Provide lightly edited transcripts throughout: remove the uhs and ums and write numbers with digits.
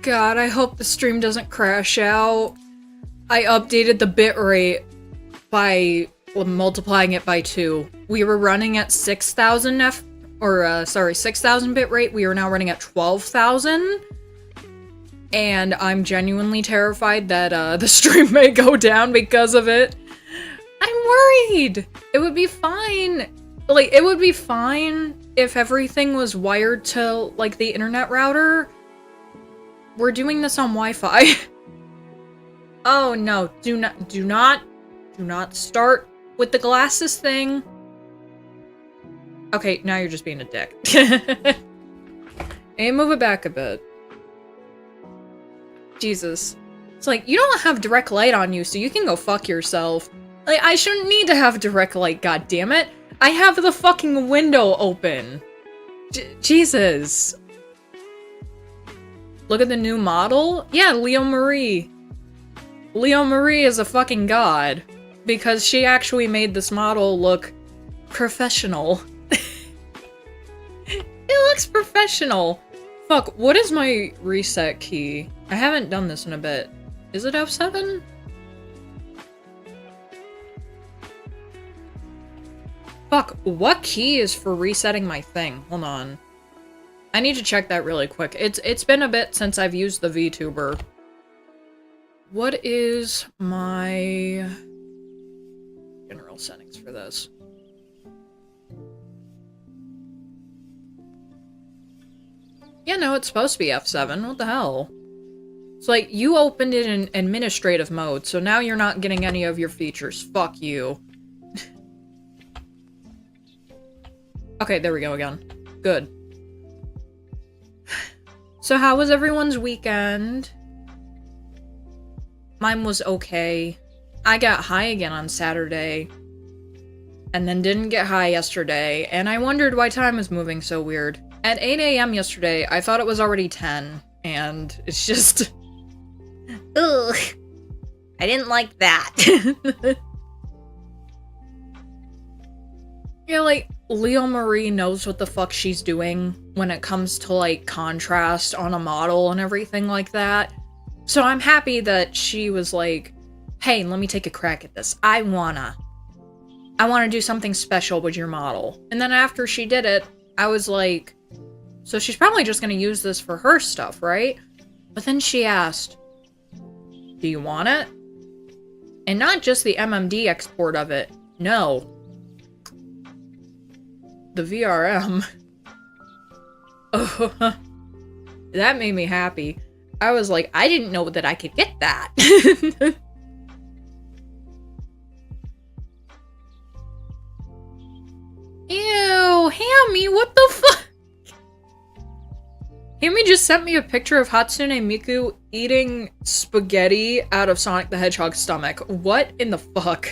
God, I hope the stream doesn't crash out. I updated the bitrate by multiplying it by 2. We were running at 6,000 6,000 bitrate. We are now running at 12,000. And I'm genuinely terrified that the stream may go down because of it. I'm worried! It would be fine. Like, it would be fine if everything was wired to, like, the internet router. We're doing this on Wi-Fi. Oh no, do not start with the glasses thing. Okay, now you're just being a dick. And move it back a bit. Jesus. It's like, you don't have direct light on you, so you can go fuck yourself. Like, I shouldn't need to have direct light, goddammit. I have the fucking window open. Jesus. Look at the new model? Yeah, Leo Marie. Leo Marie is a fucking god. Because she actually made this model look professional. It looks professional. Fuck, what is my reset key? I haven't done this in a bit. Is it F7? Fuck, what key is for resetting my thing? Hold on. I need to check that really quick. It's been a bit since I've used the VTuber. What is my general settings for this? Yeah, no, it's supposed to be F7. What the hell? It's like, you opened it in administrative mode, so now you're not getting any of your features. Fuck you. Okay, there we go again. Good. So how was everyone's weekend? Mine was okay. I got high again on Saturday. And then didn't get high yesterday, and I wondered why time was moving so weird. At 8 AM yesterday, I thought it was already 10, and it's just... Ugh. I didn't like that. Yeah, like, Leo Marie knows what the fuck she's doing when it comes to, like, contrast on a model and everything like that. So I'm happy that she was like, hey, let me take a crack at this. I wanna do something special with your model. And then after she did it, I was like, so she's probably just gonna use this for her stuff, right? But then she asked, do you want it? And not just the MMD export of it. No. The VRM. Oh, that made me happy. I was like, I didn't know that I could get that. Ew, Hammy, what the fuck? Hammy just sent me a picture of Hatsune Miku eating spaghetti out of Sonic the Hedgehog's stomach. What in the fuck?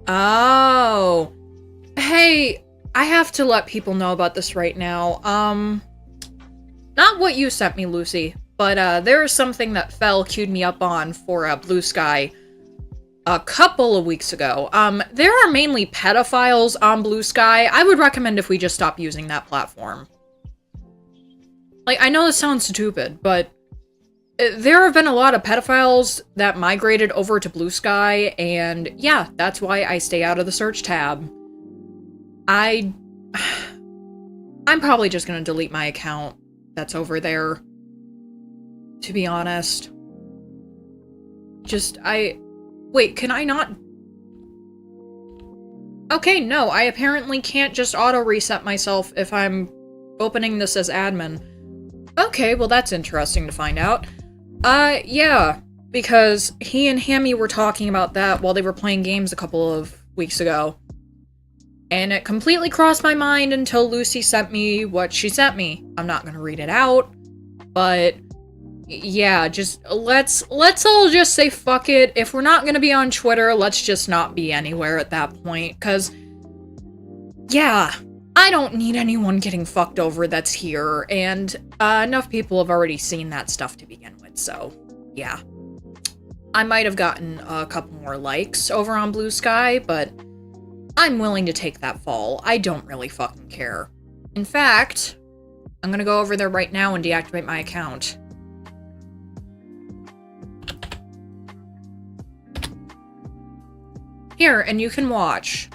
Oh. Hey, I have to let people know about this right now. Not what you sent me, Lucy, but there is something that Fel queued me up on for Blue Sky a couple of weeks ago. There are mainly pedophiles on Blue Sky. I would recommend if we just stop using that platform. Like, I know this sounds stupid, but there have been a lot of pedophiles that migrated over to Blue Sky, and yeah, that's why I stay out of the search tab. I'm probably just gonna delete my account that's over there, to be honest. Wait, can I not? Okay, no, I apparently can't just auto-reset myself if I'm opening this as admin. Okay, well that's interesting to find out. Yeah, because he and Hammy were talking about that while they were playing games a couple of weeks ago. And it completely crossed my mind until Lucy sent me what she sent me. I'm not gonna read it out, but yeah, just let's all just say fuck it. If we're not gonna be on Twitter, let's just not be anywhere at that point, cause yeah, I don't need anyone getting fucked over that's here, and enough people have already seen that stuff to begin with, so yeah. I might have gotten a couple more likes over on Blue Sky, but I'm willing to take that fall. I don't really fucking care. In fact, I'm gonna go over there right now and deactivate my account. Here, and you can watch.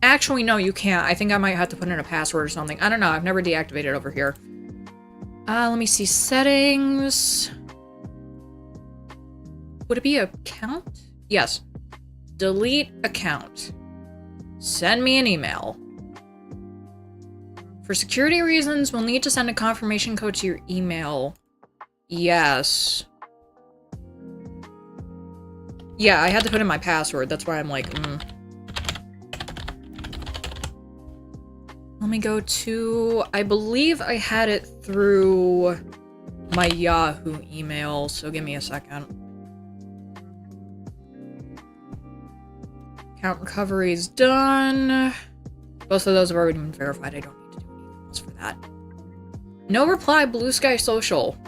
Actually, no, you can't. I think I might have to put in a password or something. I don't know. I've never deactivated over here. Let me see. Settings. Would it be account? Yes. Delete account. Send me an email. For security reasons, we'll need to send a confirmation code to your email. Yes. Yeah, I had to put in my password. That's why I'm like, Let me go to... I believe I had it through my Yahoo email, so give me a second. Account recovery is done. Both of those have already been verified. I don't need to do anything else for that. No reply, Blue Sky Social.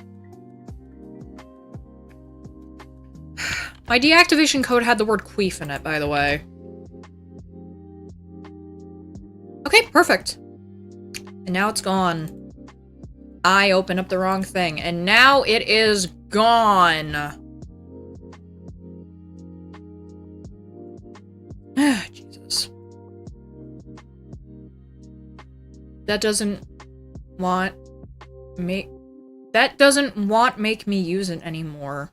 My deactivation code had the word queef in it, by the way. Okay, perfect. And now it's gone. I opened up the wrong thing, and now it is gone. Jesus. That doesn't want make me use it anymore.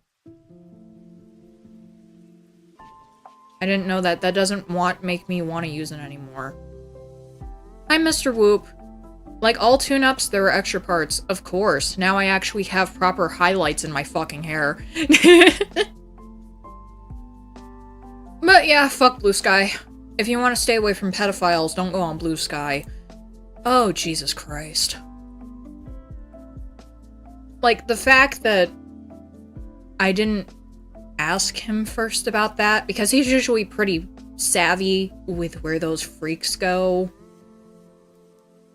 I didn't know that. That doesn't make me want to use it anymore. Hi, Mr. Whoop. Like all tune-ups, there are extra parts. Of course. Now I actually have proper highlights in my fucking hair. But yeah, fuck Blue Sky. If you want to stay away from pedophiles, don't go on Blue Sky. Oh, Jesus Christ. Like, the fact that I didn't ask him first about that, because he's usually pretty savvy with where those freaks go.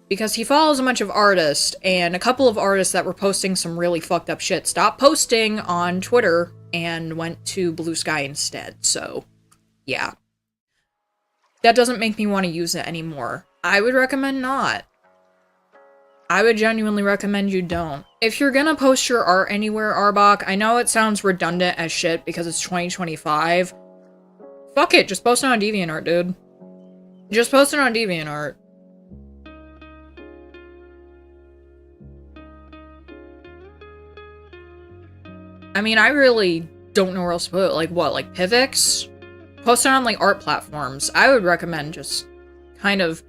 Because he follows a bunch of artists, and a couple of artists that were posting some really fucked up shit stopped posting on Twitter and went to Blue Sky instead, so yeah. That doesn't make me want to use it anymore. I would recommend not. I would genuinely recommend you don't. If you're gonna post your art anywhere, Arbok, I know it sounds redundant as shit because it's 2025. Fuck it, just post it on DeviantArt, dude. Just post it on DeviantArt. I mean, I really don't know where else to put it. Like, what, like Pivx? Post it on, like, art platforms. I would recommend just kind of...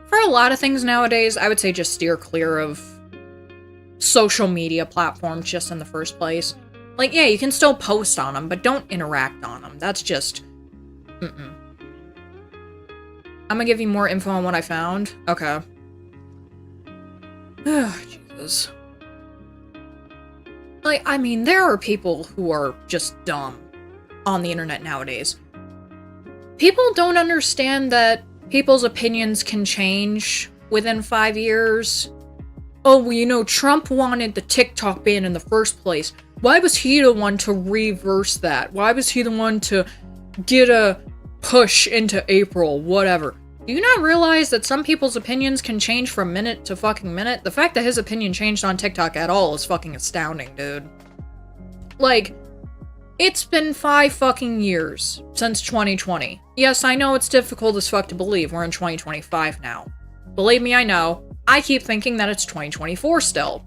For a lot of things nowadays, I would say just steer clear of social media platforms just in the first place. Like, yeah, you can still post on them, but don't interact on them. That's just... I'm gonna give you more info on what I found. Okay. Jesus. Like, I mean, there are people who are just dumb on the internet nowadays. People don't understand that people's opinions can change within 5 years. Oh, well, you know, Trump wanted the TikTok ban in the first place. Why was he the one to reverse that? Why was he the one to get a push into April? Whatever. Do you not realize that some people's opinions can change from minute to fucking minute? The fact that his opinion changed on TikTok at all is fucking astounding, dude. Like, it's been 5 fucking years since 2020. Yes, I know it's difficult as fuck to believe we're in 2025 now. Believe me, I know. I keep thinking that it's 2024 still.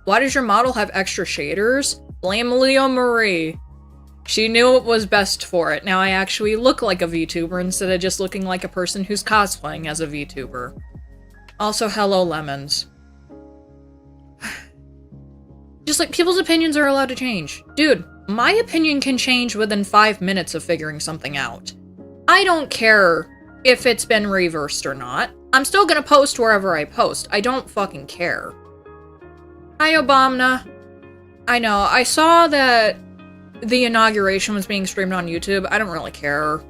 Why does your model have extra shaders? Blame Leo Marie. She knew it was best for it. Now I actually look like a VTuber instead of just looking like a person who's cosplaying as a VTuber. Also, hello, lemons. Just like, people's opinions are allowed to change. Dude, my opinion can change within 5 minutes of figuring something out. I don't care if it's been reversed or not. I'm still gonna post wherever I post. I don't fucking care. Hi, Obama. I know, I saw that the inauguration was being streamed on YouTube. I don't really care.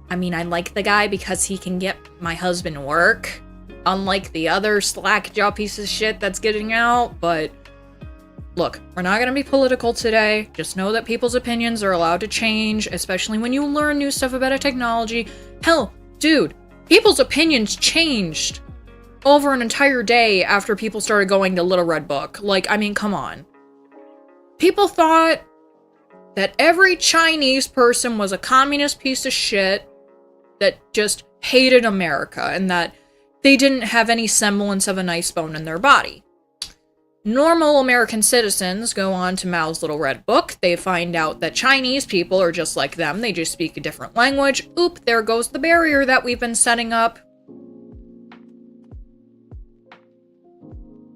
I mean, I like the guy because he can get my husband work. Unlike the other slack job piece of shit that's getting out, but... Look, we're not gonna be political today. Just know that people's opinions are allowed to change, especially when you learn new stuff about a technology. Hell, dude, people's opinions changed over an entire day after people started going to Little Red Book. Like, I mean, come on. People thought that every Chinese person was a communist piece of shit that just hated America and that they didn't have any semblance of a nice bone in their body. Normal American citizens go on to Mao's Little Red Book. They find out that Chinese people are just like them. They just speak a different language. Oop, there goes the barrier that we've been setting up.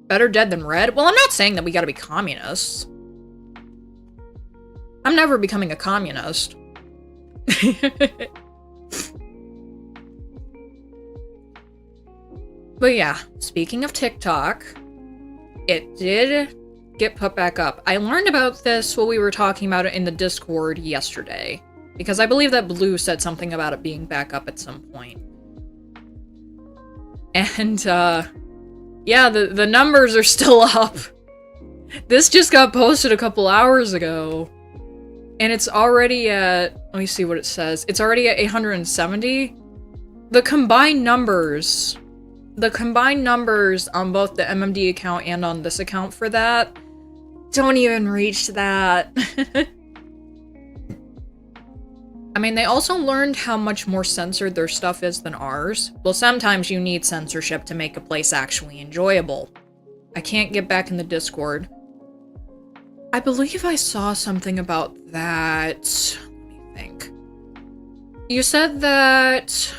Better dead than red? Well, I'm not saying that we gotta be communists. I'm never becoming a communist. But yeah, speaking of TikTok, it did get put back up. I learned about this while we were talking about it in the Discord yesterday, because I believe that Blue said something about it being back up at some point. And, yeah, the numbers are still up. This just got posted a couple hours ago. And it's already at, let me see what it says. It's already at 870. The combined numbers on both the MMD account and on this account for that don't even reach that. I mean, they also learned how much more censored their stuff is than ours. Well, sometimes you need censorship to make a place actually enjoyable. I can't get back in the Discord. I believe I saw something about that. Let me think. You said that...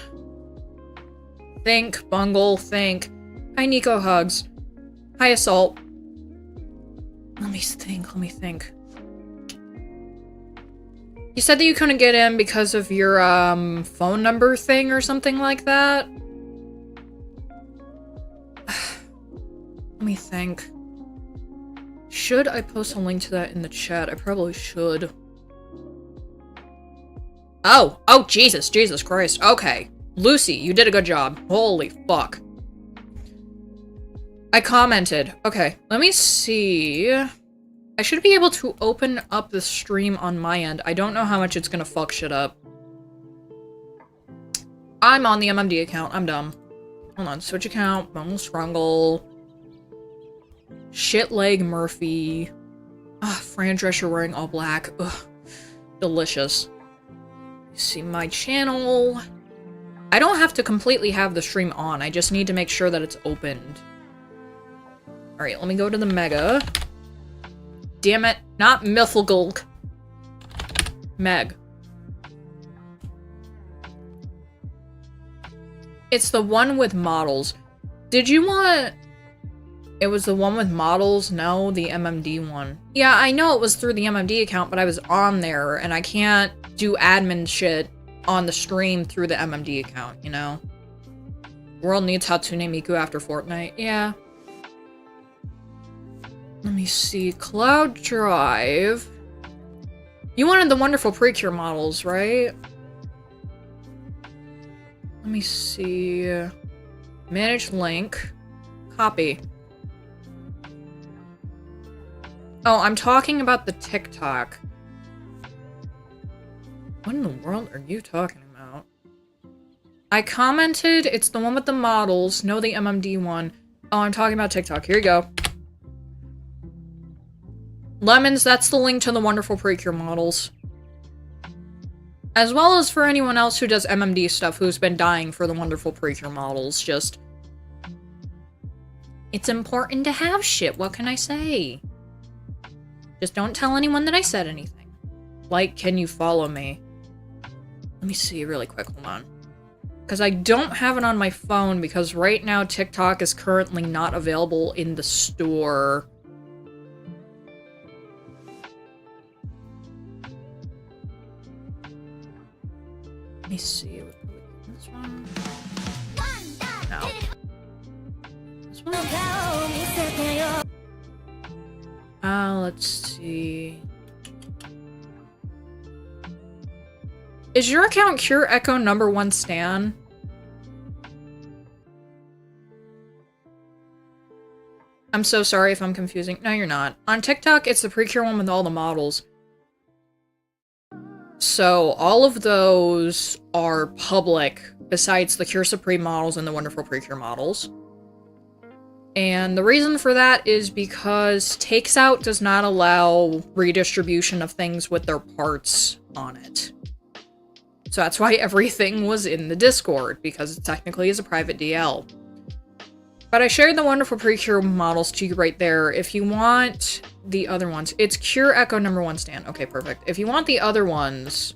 Think, Bungle, think. Hi, Nico Hugs. Hi, Assault. Let me think. You said that you couldn't get in because of your, phone number thing or something like that? Let me think. Should I post a link to that in the chat? I probably should. Oh, Jesus Christ. Okay. Lucy, you did a good job. Holy fuck. I commented. Okay, let me see. I should be able to open up the stream on my end. I don't know how much it's gonna fuck shit up. I'm on the MMD account. I'm dumb. Hold on. Switch account. Bungle Scrungle. Shitleg Murphy. Fran Drescher wearing all black. Ugh. Delicious. See my channel. I don't have to completely have the stream on. I just need to make sure that it's opened. Alright, let me go to the Mega. Damn it. Not Mythgulk. Meg. It's the one with models. Did you want... It was the one with models? No, the MMD one. Yeah, I know it was through the MMD account, but I was on there, and I can't do admin shit on the stream through the MMD account, you know? World needs Hatsune Miku after Fortnite. Yeah. Let me see. Cloud Drive. You wanted the wonderful Precure models, right? Let me see. Manage link. Copy. Oh, I'm talking about the TikTok. What in the world are you talking about? I commented, it's the one with the models, no the MMD one. Oh, I'm talking about TikTok. Here you go. Lemons, that's the link to the wonderful Precure models. As well as for anyone else who does MMD stuff who's been dying for the wonderful Precure models, just... It's important to have shit, what can I say? Just don't tell anyone that I said anything. Like, can you follow me? Let me see really quick, hold on. Because I don't have it on my phone because right now TikTok is currently not available in the store. Let me see. This one? No. This one? Let's see. Is your account Cure Echo #1 Stan? I'm so sorry if I'm confusing. No, you're not. On TikTok, it's the Precure one with all the models. So, all of those are public, besides the Cure Supreme models and the Wonderful Precure models. And the reason for that is because Takes Out does not allow redistribution of things with their parts on it. So that's why everything was in the Discord, because it technically is a private DL. But I shared the Wonderful Precure models to you right there. If you want the other ones, it's Cure Echo #1 Stan. Okay, perfect. If you want the other ones,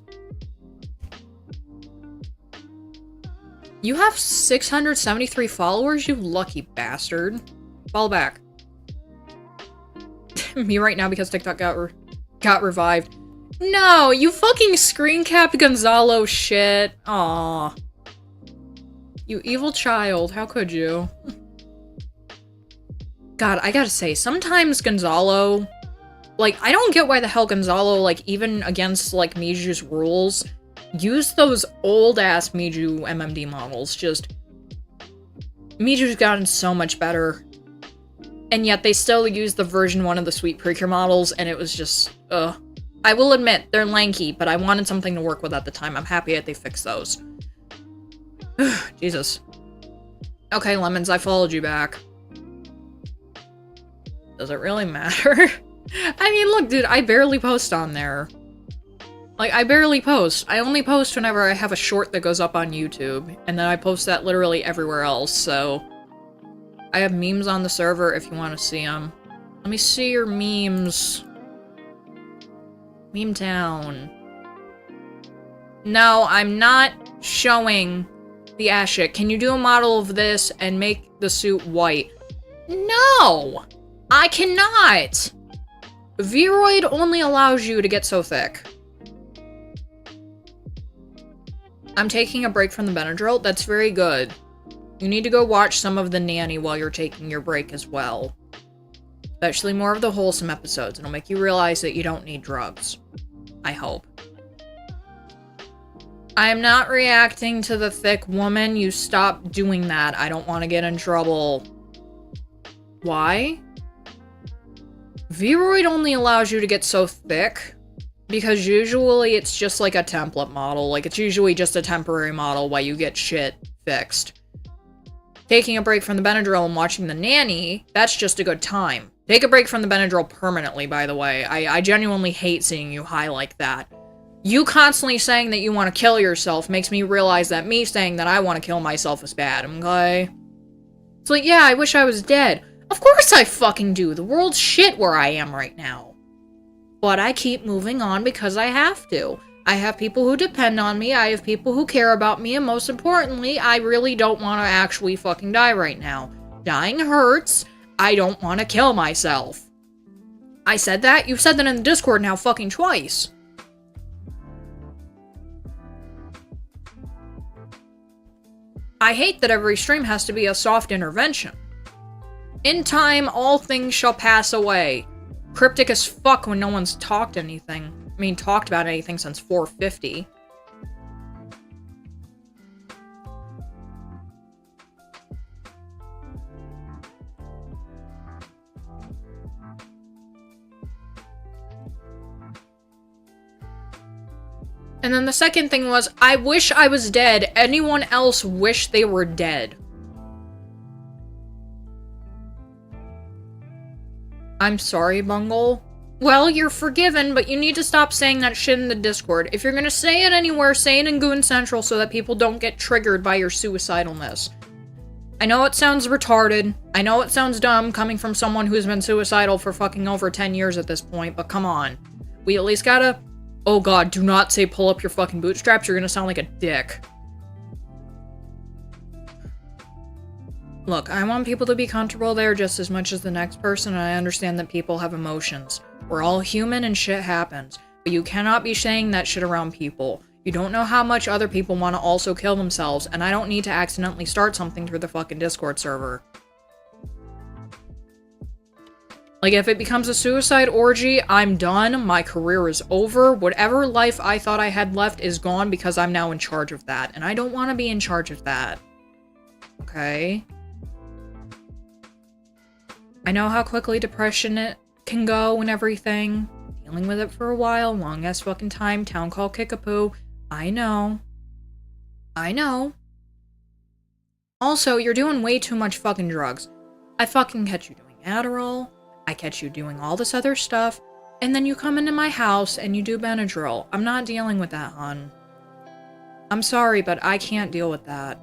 you have 673 followers, you lucky bastard. Follow back. Me right now because TikTok got revived. No, you fucking screen capped Gonzalo shit. Aw. You evil child, how could you? God, I gotta say, sometimes Gonzalo, like, I don't get why the hell Gonzalo, like, even against, like, Miju's rules, use those old-ass Miju MMD models. Just, Miju's gotten so much better. And yet they still use the version 1 of the Sweet Precure models, and it was just, ugh. I will admit, they're lanky, but I wanted something to work with at the time. I'm happy that they fixed those. Jesus. Okay, Lemons, I followed you back. Does it really matter? I mean, look, dude, I barely post on there. Like, I barely post. I only post whenever I have a short that goes up on YouTube, and then I post that literally everywhere else, so... I have memes on the server if you want to see them. Let me see your memes. Meme Town. No, I'm not showing the Ashik. Can you do a model of this and make the suit white? No! I cannot! Vroid only allows you to get so thick. I'm taking a break from the Benadryl. That's very good. You need to go watch some of The Nanny while you're taking your break as well. Especially more of the wholesome episodes. It'll make you realize that you don't need drugs. I hope. I am not reacting to the thick woman. You stop doing that. I don't want to get in trouble. Why? Vroid only allows you to get so thick because usually it's just like a template model. Like, it's usually just a temporary model while you get shit fixed. Taking a break from the Benadryl and watching The Nanny, that's just a good time. Take a break from the Benadryl permanently, by the way. I genuinely hate seeing you high like that. You constantly saying that you want to kill yourself makes me realize that me saying that I want to kill myself is bad, okay? It's like, yeah, I wish I was dead. Of course I fucking do. The world's shit where I am right now. But I keep moving on because I have to. I have people who depend on me, I have people who care about me, and most importantly, I really don't want to actually fucking die right now. Dying hurts. I don't want to kill myself. I said that? You've said that in the Discord now fucking twice. I hate that every stream has to be a soft intervention. In time, all things shall pass away. Cryptic as fuck when no one's talked about anything since 450. And then the second thing was, I wish I was dead. Anyone else wish they were dead? I'm sorry, Bungle. Well, you're forgiven, but you need to stop saying that shit in the Discord. If you're gonna say it anywhere, say it in Goon Central so that people don't get triggered by your suicidalness. I know it sounds retarded. I know it sounds dumb coming from someone who's been suicidal for fucking over 10 years at this point, but come on. We at least gotta... Oh god, do not say pull up your fucking bootstraps, you're gonna sound like a dick. Look, I want people to be comfortable there just as much as the next person, and I understand that people have emotions. We're all human and shit happens, but you cannot be saying that shit around people. You don't know how much other people want to also kill themselves, and I don't need to accidentally start something through the fucking Discord server. Like, if it becomes a suicide orgy, I'm done, my career is over, whatever life I thought I had left is gone because I'm now in charge of that, and I don't want to be in charge of that. Okay? I know how quickly depression it can go and everything. Dealing with it for a while, long ass fucking time, town call Kickapoo. I know. I know. Also, you're doing way too much fucking drugs. I fucking catch you doing Adderall, I catch you doing all this other stuff, and then you come into my house and you do Benadryl. I'm not dealing with that, hon. I'm sorry, but I can't deal with that.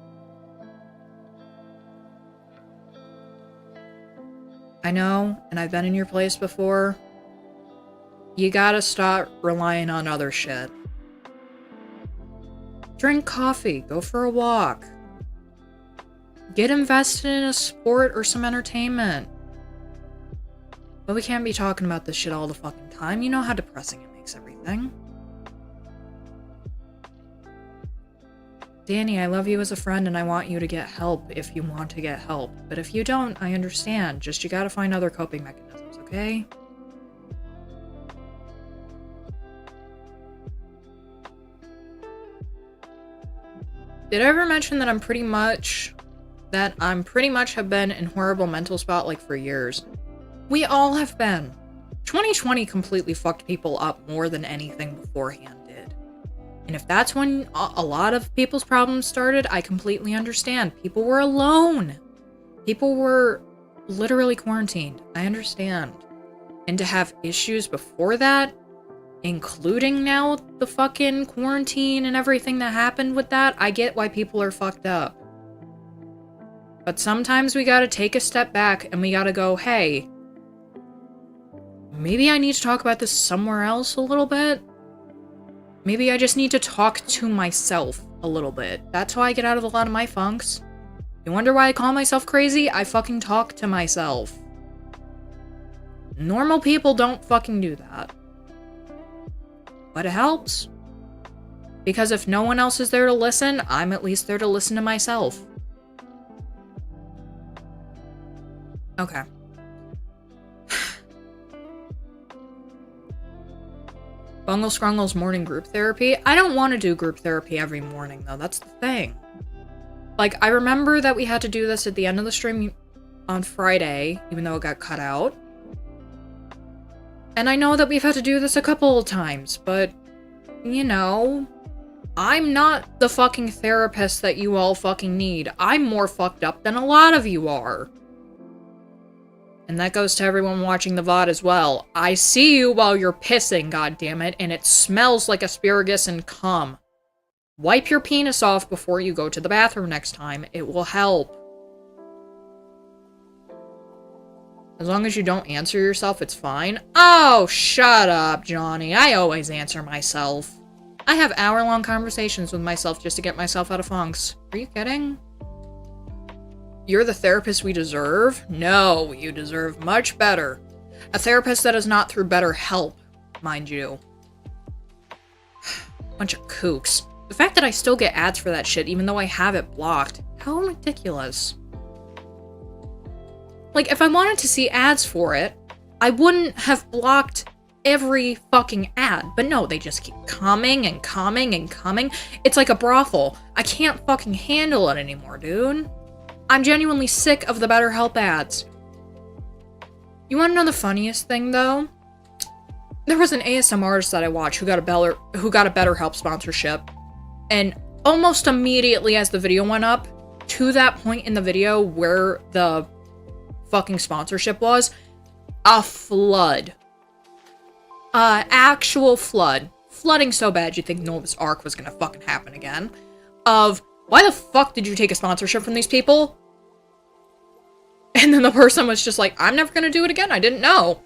I know, and I've been in your place before. You gotta stop relying on other shit. Drink coffee, go for a walk. Get invested in a sport or some entertainment. But we can't be talking about this shit all the fucking time. You know how depressing it makes everything. Danny, I love you as a friend and I want you to get help if you want to get help. But if you don't, I understand. Just you gotta find other coping mechanisms, okay? Did I ever mention that I'm pretty much have been in horrible mental spot like for years? We all have been. 2020 completely fucked people up more than anything beforehand did. And if that's when a lot of people's problems started, I completely understand. People were alone. People were literally quarantined. I understand. And to have issues before that, including now the fucking quarantine and everything that happened with that, I get why people are fucked up. But sometimes we gotta take a step back and we gotta go, hey, maybe I need to talk about this somewhere else a little bit. Maybe I just need to talk to myself a little bit. That's how I get out of a lot of my funks. You wonder why I call myself crazy? I fucking talk to myself. Normal people don't fucking do that. But it helps. Because if no one else is there to listen, I'm at least there to listen to myself. Okay. Bungle Scrungle's morning group therapy. I don't want to do group therapy every morning, though. That's the thing. Like, I remember that we had to do this at the end of the stream on Friday, even though it got cut out. And I know that we've had to do this a couple of times, but, you know, I'm not the fucking therapist that you all fucking need. I'm more fucked up than a lot of you are. And that goes to everyone watching the VOD as well. I see you while you're pissing, goddammit, and it smells like asparagus and cum. Wipe your penis off before you go to the bathroom next time. It will help. As long as you don't answer yourself, it's fine. Oh, shut up, Johnny. I always answer myself. I have hour-long conversations with myself just to get myself out of funks. Are you kidding? You're the therapist we deserve? No, you deserve much better. A therapist that is not through BetterHelp, mind you. Bunch of kooks. The fact that I still get ads for that shit, even though I have it blocked. How ridiculous. Like, if I wanted to see ads for it, I wouldn't have blocked every fucking ad. But no, they just keep coming and coming and coming. It's like a brothel. I can't fucking handle it anymore, dude. I'm genuinely sick of the BetterHelp ads. You wanna know the funniest thing, though? There was an ASMR artist that I watched who got a BetterHelp sponsorship. And almost immediately as the video went up, to that point in the video where the fucking sponsorship was, a flood. Actual flood. Flooding so bad you'd think Noah's Ark was gonna fucking happen again. Of, why the fuck did you take a sponsorship from these people? And then the person was just like, I'm never gonna do it again, I didn't know.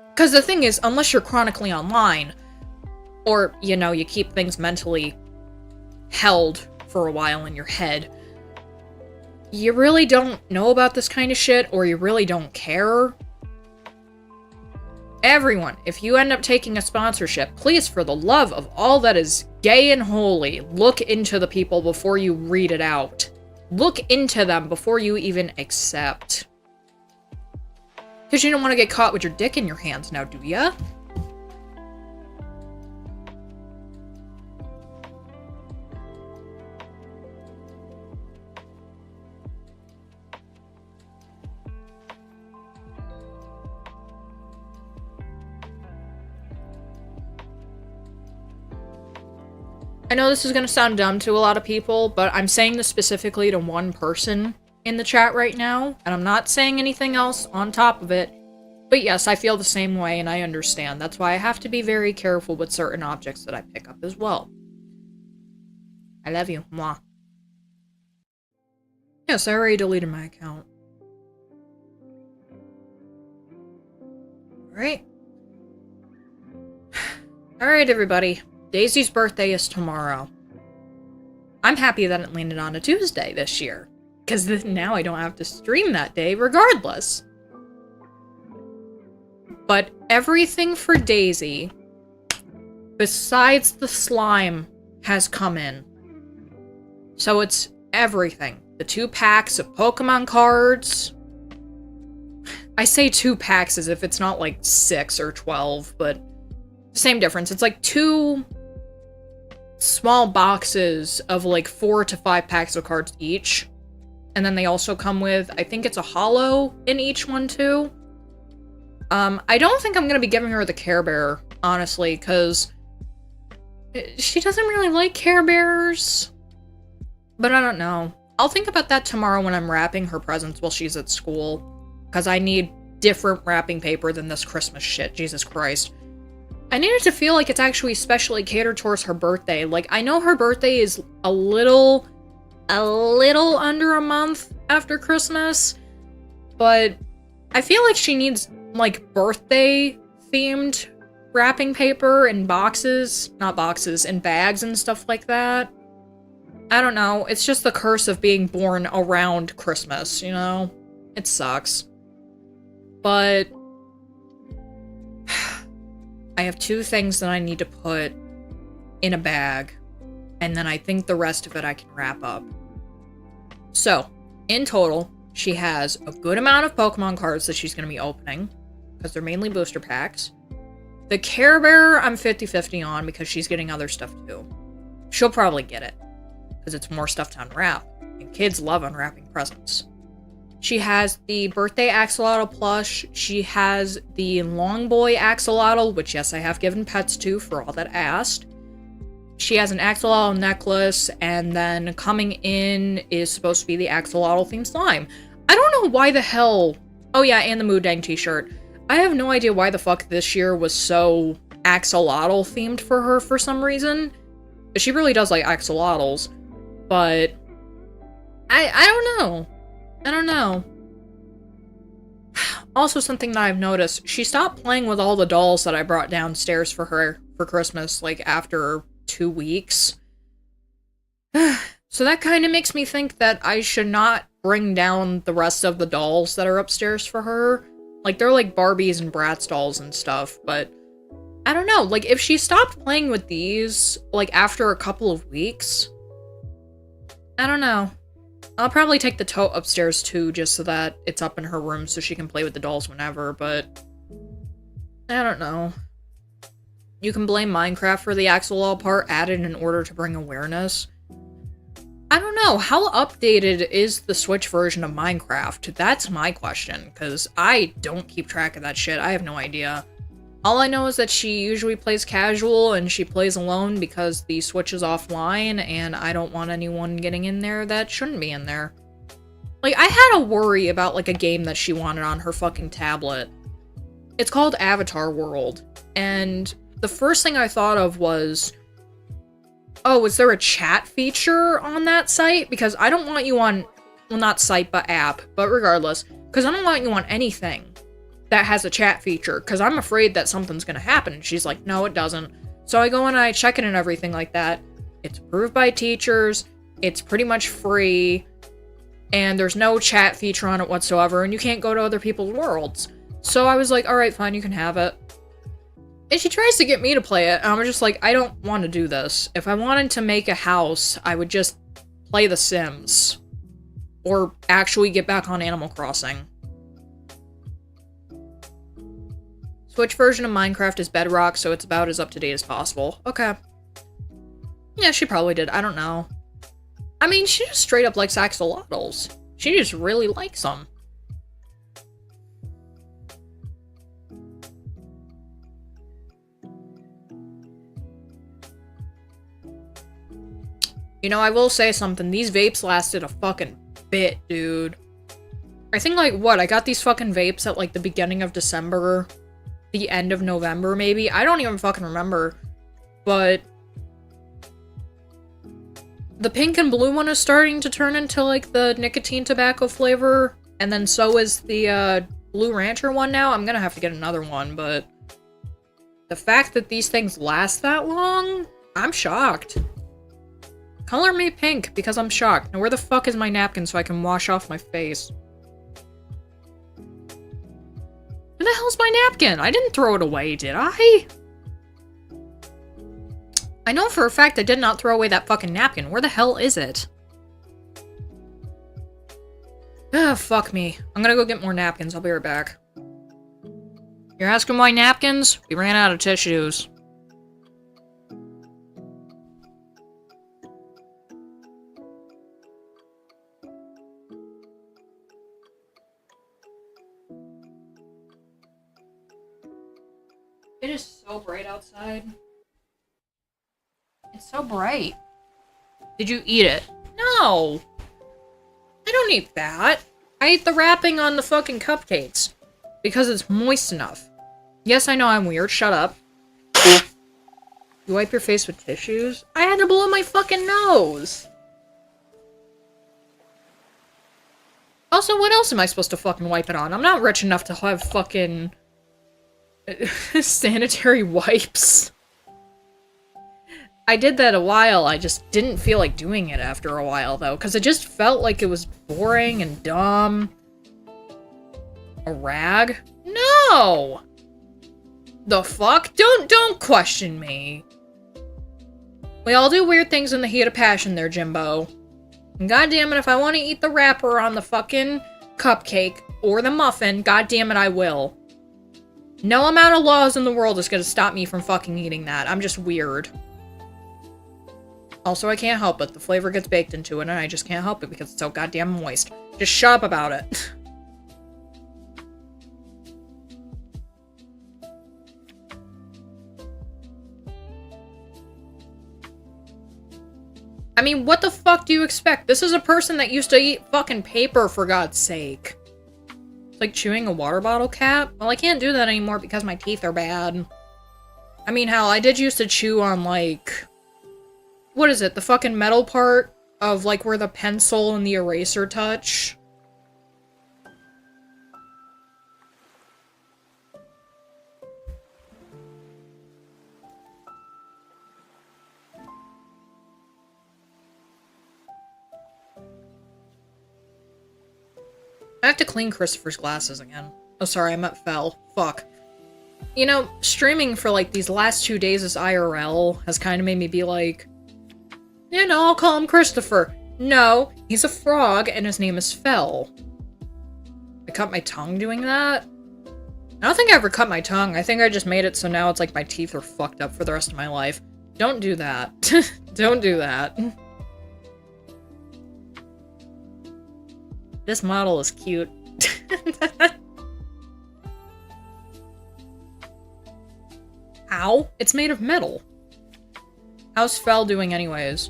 Because the thing is, unless you're chronically online, or, you know, you keep things mentally held for a while in your head, you really don't know about this kind of shit, or you really don't care. Everyone, if you end up taking a sponsorship, please, for the love of all that is gay and holy, look into the people before you read it out. Look into them before you even accept. Because you don't want to get caught with your dick in your hands now, do ya? I know this is gonna sound dumb to a lot of people, but I'm saying this specifically to one person in the chat right now, and I'm not saying anything else on top of it. But yes, I feel the same way, and I understand. That's why I have to be very careful with certain objects that I pick up as well. I love you. Mwah. Yes, I already deleted my account. Alright. Alright, everybody. Daisy's birthday is tomorrow. I'm happy that it landed on a Tuesday this year, because now I don't have to stream that day regardless. But everything for Daisy, besides the slime, has come in. So it's everything. The 2 packs of Pokemon cards. I say 2 packs as if it's not like 6 or 12, but same difference. It's like 2 small boxes of like 4 to 5 packs of cards each. And then they also come with, I think it's a holo in each one too. I don't think I'm gonna be giving her the Care Bear, honestly, because she doesn't really like Care Bears. But I don't know. I'll think about that tomorrow when I'm wrapping her presents while she's at school. Because I need different wrapping paper than this Christmas shit, Jesus Christ. I need it to feel like it's actually specially catered towards her birthday. Like, I know her birthday is a little under a month after Christmas, but I feel like she needs, like, birthday-themed wrapping paper and boxes, not boxes, and bags and stuff like that. I don't know, it's just the curse of being born around Christmas, you know? It sucks. But I have 2 things that I need to put in a bag, and then I think the rest of it I can wrap up. So, in total, she has a good amount of Pokemon cards that she's going to be opening, because they're mainly booster packs. The Care Bear, I'm 50-50 on, because she's getting other stuff too. She'll probably get it, because it's more stuff to unwrap, and kids love unwrapping presents. She has the birthday axolotl plush, she has the long boy axolotl, which yes, I have given pets to for all that asked. She has an axolotl necklace, and then coming in is supposed to be the axolotl themed slime. I don't know why the hell... Oh yeah, and the Mood Dang t-shirt. I have no idea why the fuck this year was so axolotl themed for her for some reason. She really does like axolotls, but... I don't know. I don't know. Also, something that I've noticed, she stopped playing with all the dolls that I brought downstairs for her for Christmas, like, after 2 weeks. So that kind of makes me think that I should not bring down the rest of the dolls that are upstairs for her. Like, they're like Barbies and Bratz dolls and stuff, but I don't know. Like, if she stopped playing with these, like, after a couple of weeks, I don't know. I'll probably take the tote upstairs too, just so that it's up in her room so she can play with the dolls whenever, but I don't know. You can blame Minecraft for the axolotl part added in order to bring awareness. I don't know, how updated is the Switch version of Minecraft? That's my question, because I don't keep track of that shit. I have no idea. All I know is that she usually plays casual, and she plays alone because the Switch is offline, and I don't want anyone getting in there that shouldn't be in there. Like, I had a worry about, like, a game that she wanted on her fucking tablet. It's called Avatar World, and the first thing I thought of was, oh, is there a chat feature on that site? Because I don't want you on, well, not site, but app, but regardless, because I don't want you on anything that has a chat feature, because I'm afraid that something's gonna happen. And she's like, no, it doesn't. So I go and I check it and everything like that. It's approved by teachers, it's pretty much free, and there's no chat feature on it whatsoever, and you can't go to other people's worlds. So I was like, alright, fine, you can have it. And she tries to get me to play it, and I'm just like, I don't want to do this. If I wanted to make a house, I would just play The Sims. Or actually get back on Animal Crossing. Switch version of Minecraft is Bedrock, so it's about as up-to-date as possible. Okay. Yeah, she probably did. I don't know. I mean, she just straight up likes axolotls. She just really likes them. You know, I will say something. These vapes lasted a fucking bit, dude. I think, like, what? I got these fucking vapes at, like, the beginning of December. The end of November, maybe? I don't even fucking remember. But the pink and blue one is starting to turn into, like, the nicotine tobacco flavor. And then so is the, Blue Rancher one now. I'm gonna have to get another one, but the fact that these things last that long, I'm shocked. Color me pink, because I'm shocked. Now where the fuck is my napkin so I can wash off my face? Where the hell's my napkin? I didn't throw it away, did I? I know for a fact I did not throw away that fucking napkin. Where the hell is it? Ah, fuck me. I'm gonna go get more napkins. I'll be right back. You're asking why napkins? We ran out of tissues. It is so bright outside. It's so bright. Did you eat it? No! I don't eat that. I ate the wrapping on the fucking cupcakes. Because it's moist enough. Yes, I know I'm weird. Shut up. You wipe your face with tissues? I had to blow my fucking nose! Also, what else am I supposed to fucking wipe it on? I'm not rich enough to have fucking sanitary wipes. I did that a while, I just didn't feel like doing it after a while, though, because it just felt like it was boring and dumb. A rag? No! The fuck? Don't question me. We all do weird things in the heat of passion there, Jimbo. And goddamn it, if I want to eat the wrapper on the fucking cupcake, or the muffin, goddamn it, I will. No amount of laws in the world is gonna stop me from fucking eating that. I'm just weird. Also, I can't help it. The flavor gets baked into it, and I just can't help it because it's so goddamn moist. Just shut up about it. I mean, what the fuck do you expect? This is a person that used to eat fucking paper, for God's sake. It's like chewing a water bottle cap. Well, I can't do that anymore because my teeth are bad. I mean, hell, I did used to chew on, like... What is it? The fucking metal part of, like, where the pencil and the eraser touch? I have to clean Christopher's glasses again. Oh, sorry, I meant fell. Fuck. You know, streaming for, like, these last 2 days as IRL has kind of made me be like... You know, I'll call him Christopher. No, he's a frog, and his name is Fell. I cut my tongue doing that? I don't think I ever cut my tongue. I think I just made it so now it's like my teeth are fucked up for the rest of my life. Don't do that. Don't do that. This model is cute. Ow! It's made of metal. How's Fell doing anyways?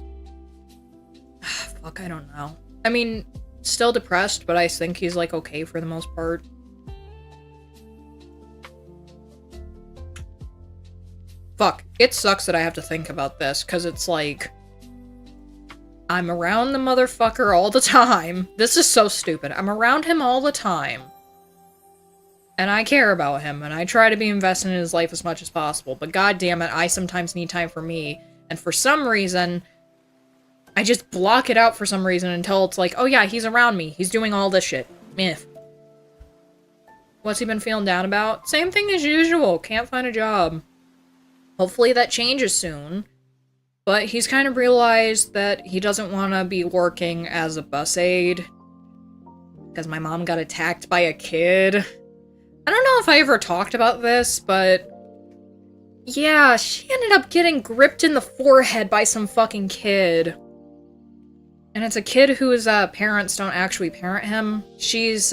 Fuck, I don't know. I mean, still depressed, but I think he's, like, okay for the most part. Fuck, it sucks that I have to think about this, because it's like... I'm around the motherfucker all the time. This is so stupid. I'm around him all the time. And I care about him, and I try to be invested in his life as much as possible, but goddammit, I sometimes need time for me, and for some reason... I just block it out for some reason until it's like, oh yeah, he's around me. He's doing all this shit. Meh. What's he been feeling down about? Same thing as usual. Can't find a job. Hopefully that changes soon. But he's kind of realized that he doesn't want to be working as a bus aide. Because my mom got attacked by a kid. I don't know if I ever talked about this, but... Yeah, she ended up getting gripped in the forehead by some fucking kid. And it's a kid whose parents don't actually parent him. She's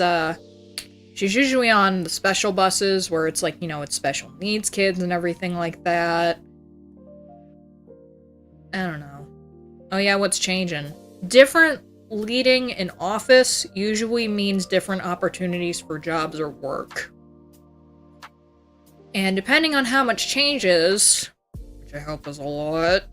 usually on the special buses where it's like, you know, it's special needs kids and everything like that. I don't know. Oh yeah, what's changing? Different leading in office usually means different opportunities for jobs or work. And depending on how much changes, which I hope is a lot,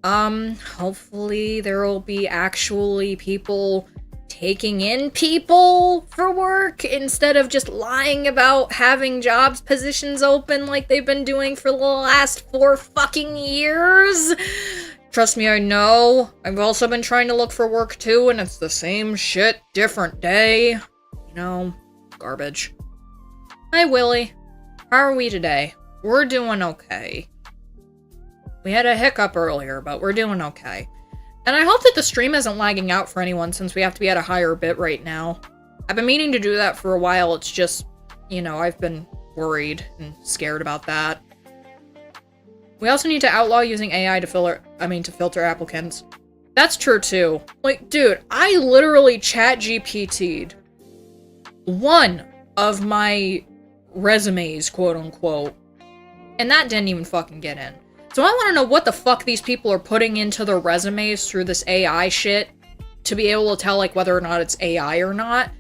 hopefully there will be actually people taking in people for work instead of just lying about having jobs positions open like they've been doing for the last 4 fucking years. Trust me, I know. I've also been trying to look for work too, and it's the same shit, different day. You know, garbage. Hi, Willie. How are we today? We're doing okay. We had a hiccup earlier, but we're doing okay. And I hope that the stream isn't lagging out for anyone since we have to be at a higher bit right now. I've been meaning to do that for a while, it's just, you know, I've been worried and scared about that. We also need to outlaw using AI to filter applicants. That's true too. Like, dude, I literally chat GPT'd one of my resumes, quote unquote, and that didn't even fucking get in. So I want to know what the fuck these people are putting into their resumes through this AI shit to be able to tell, like, whether or not it's AI or not.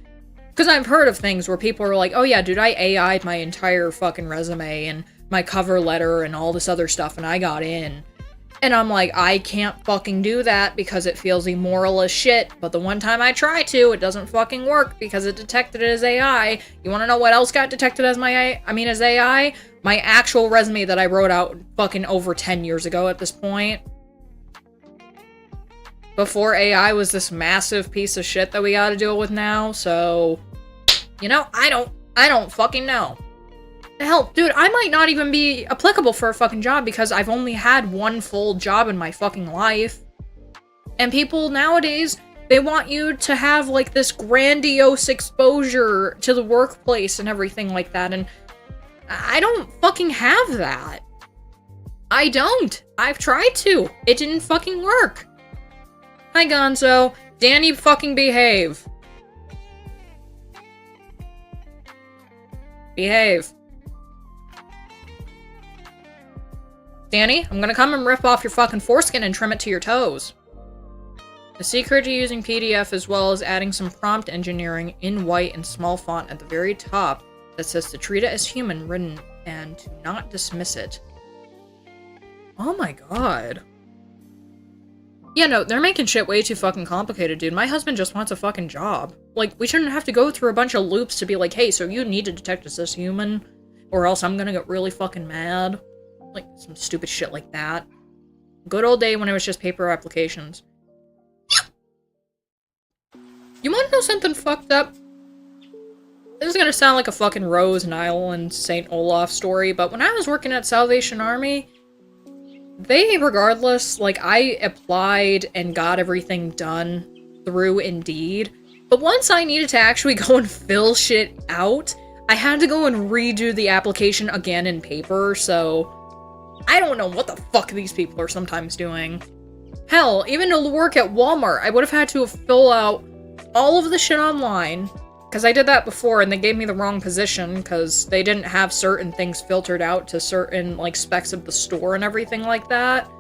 Because I've heard of things where people are like, oh yeah, dude, I AI'd my entire fucking resume and my cover letter and all this other stuff, and I got in. And I'm like, I can't fucking do that because it feels immoral as shit, but the one time I try to, it doesn't fucking work because it detected it as AI. You wanna know what else got detected as as AI? My actual resume that I wrote out fucking over 10 years ago at this point. Before AI was this massive piece of shit that we gotta deal with now, so... You know, I don't fucking know. Hell, dude, I might not even be applicable for a fucking job because I've only had one full job in my fucking life. And people nowadays, they want you to have, like, this grandiose exposure to the workplace and everything like that, and I don't fucking have that. I don't. I've tried to. It didn't fucking work. Hi, Gonzo. Danny, fucking behave. Behave. Danny, I'm gonna come and rip off your fucking foreskin and trim it to your toes. The secret to using PDF as well as adding some prompt engineering in white and small font at the very top that says to treat it as human written and to not dismiss it. Oh my god. Yeah, no, they're making shit way too fucking complicated, dude. My husband just wants a fucking job. Like, we shouldn't have to go through a bunch of loops to be like, hey, so you need to detect us as human, or else I'm gonna get really fucking mad. Like, some stupid shit like that. Good old day when it was just paper applications. You wanna know something fucked up? This is gonna sound like a fucking Rose, Nile, and St. Olaf story, but when I was working at Salvation Army, they, regardless, like, I applied and got everything done through Indeed, but once I needed to actually go and fill shit out, I had to go and redo the application again in paper, so I don't know what the fuck these people are sometimes doing. Hell, even to work at Walmart, I would have had to fill out all of the shit online, because I did that before and they gave me the wrong position because they didn't have certain things filtered out to certain, like, specs of the store and everything like that.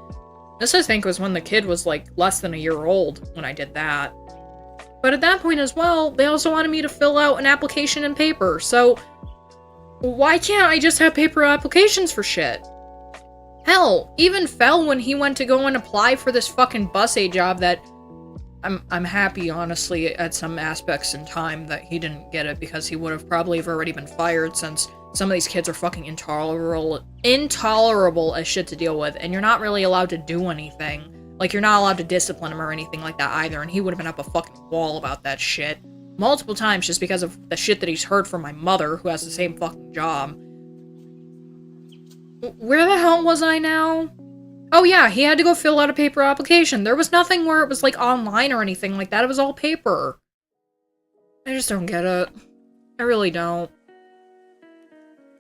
This, I think, was when the kid was, like, less than a year old when I did that. But at that point as well, they also wanted me to fill out an application in paper, so why can't I just have paper applications for shit? Hell, even Fell when he went to go and apply for this fucking bus aide job that I'm happy, honestly, at some aspects in time that he didn't get it because he would have probably already been fired since some of these kids are fucking intolerable as shit to deal with, and you're not really allowed to do anything. Like, you're not allowed to discipline him or anything like that either, and he would have been up a fucking wall about that shit multiple times just because of the shit that he's heard from my mother, who has the same fucking job. Where the hell was I now? Oh yeah, he had to go fill out a paper application. There was nothing where it was, like, online or anything like that. It was all paper. I just don't get it. I really don't.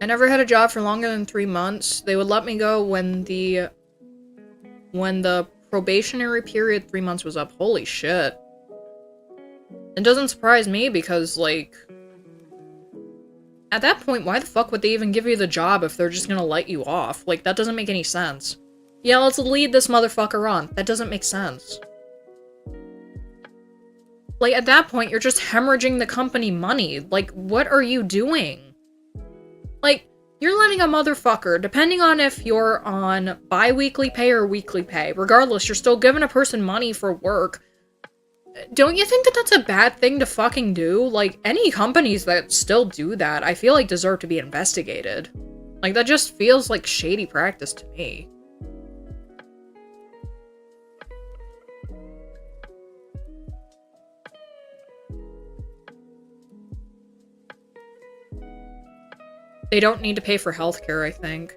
I never had a job for longer than 3 months. They would let me go when the probationary period 3 months was up. Holy shit. It doesn't surprise me because, like, at that point, why the fuck would they even give you the job if they're just gonna let you off? Like, that doesn't make any sense. Yeah, let's lead this motherfucker on. That doesn't make sense. Like, at that point, you're just hemorrhaging the company money. Like, what are you doing? Like, you're letting a motherfucker, depending on if you're on bi-weekly pay or weekly pay, regardless, you're still giving a person money for work. Don't you think that that's a bad thing to fucking do? Like, any companies that still do that, I feel like deserve to be investigated. Like, that just feels like shady practice to me. They don't need to pay for healthcare, I think.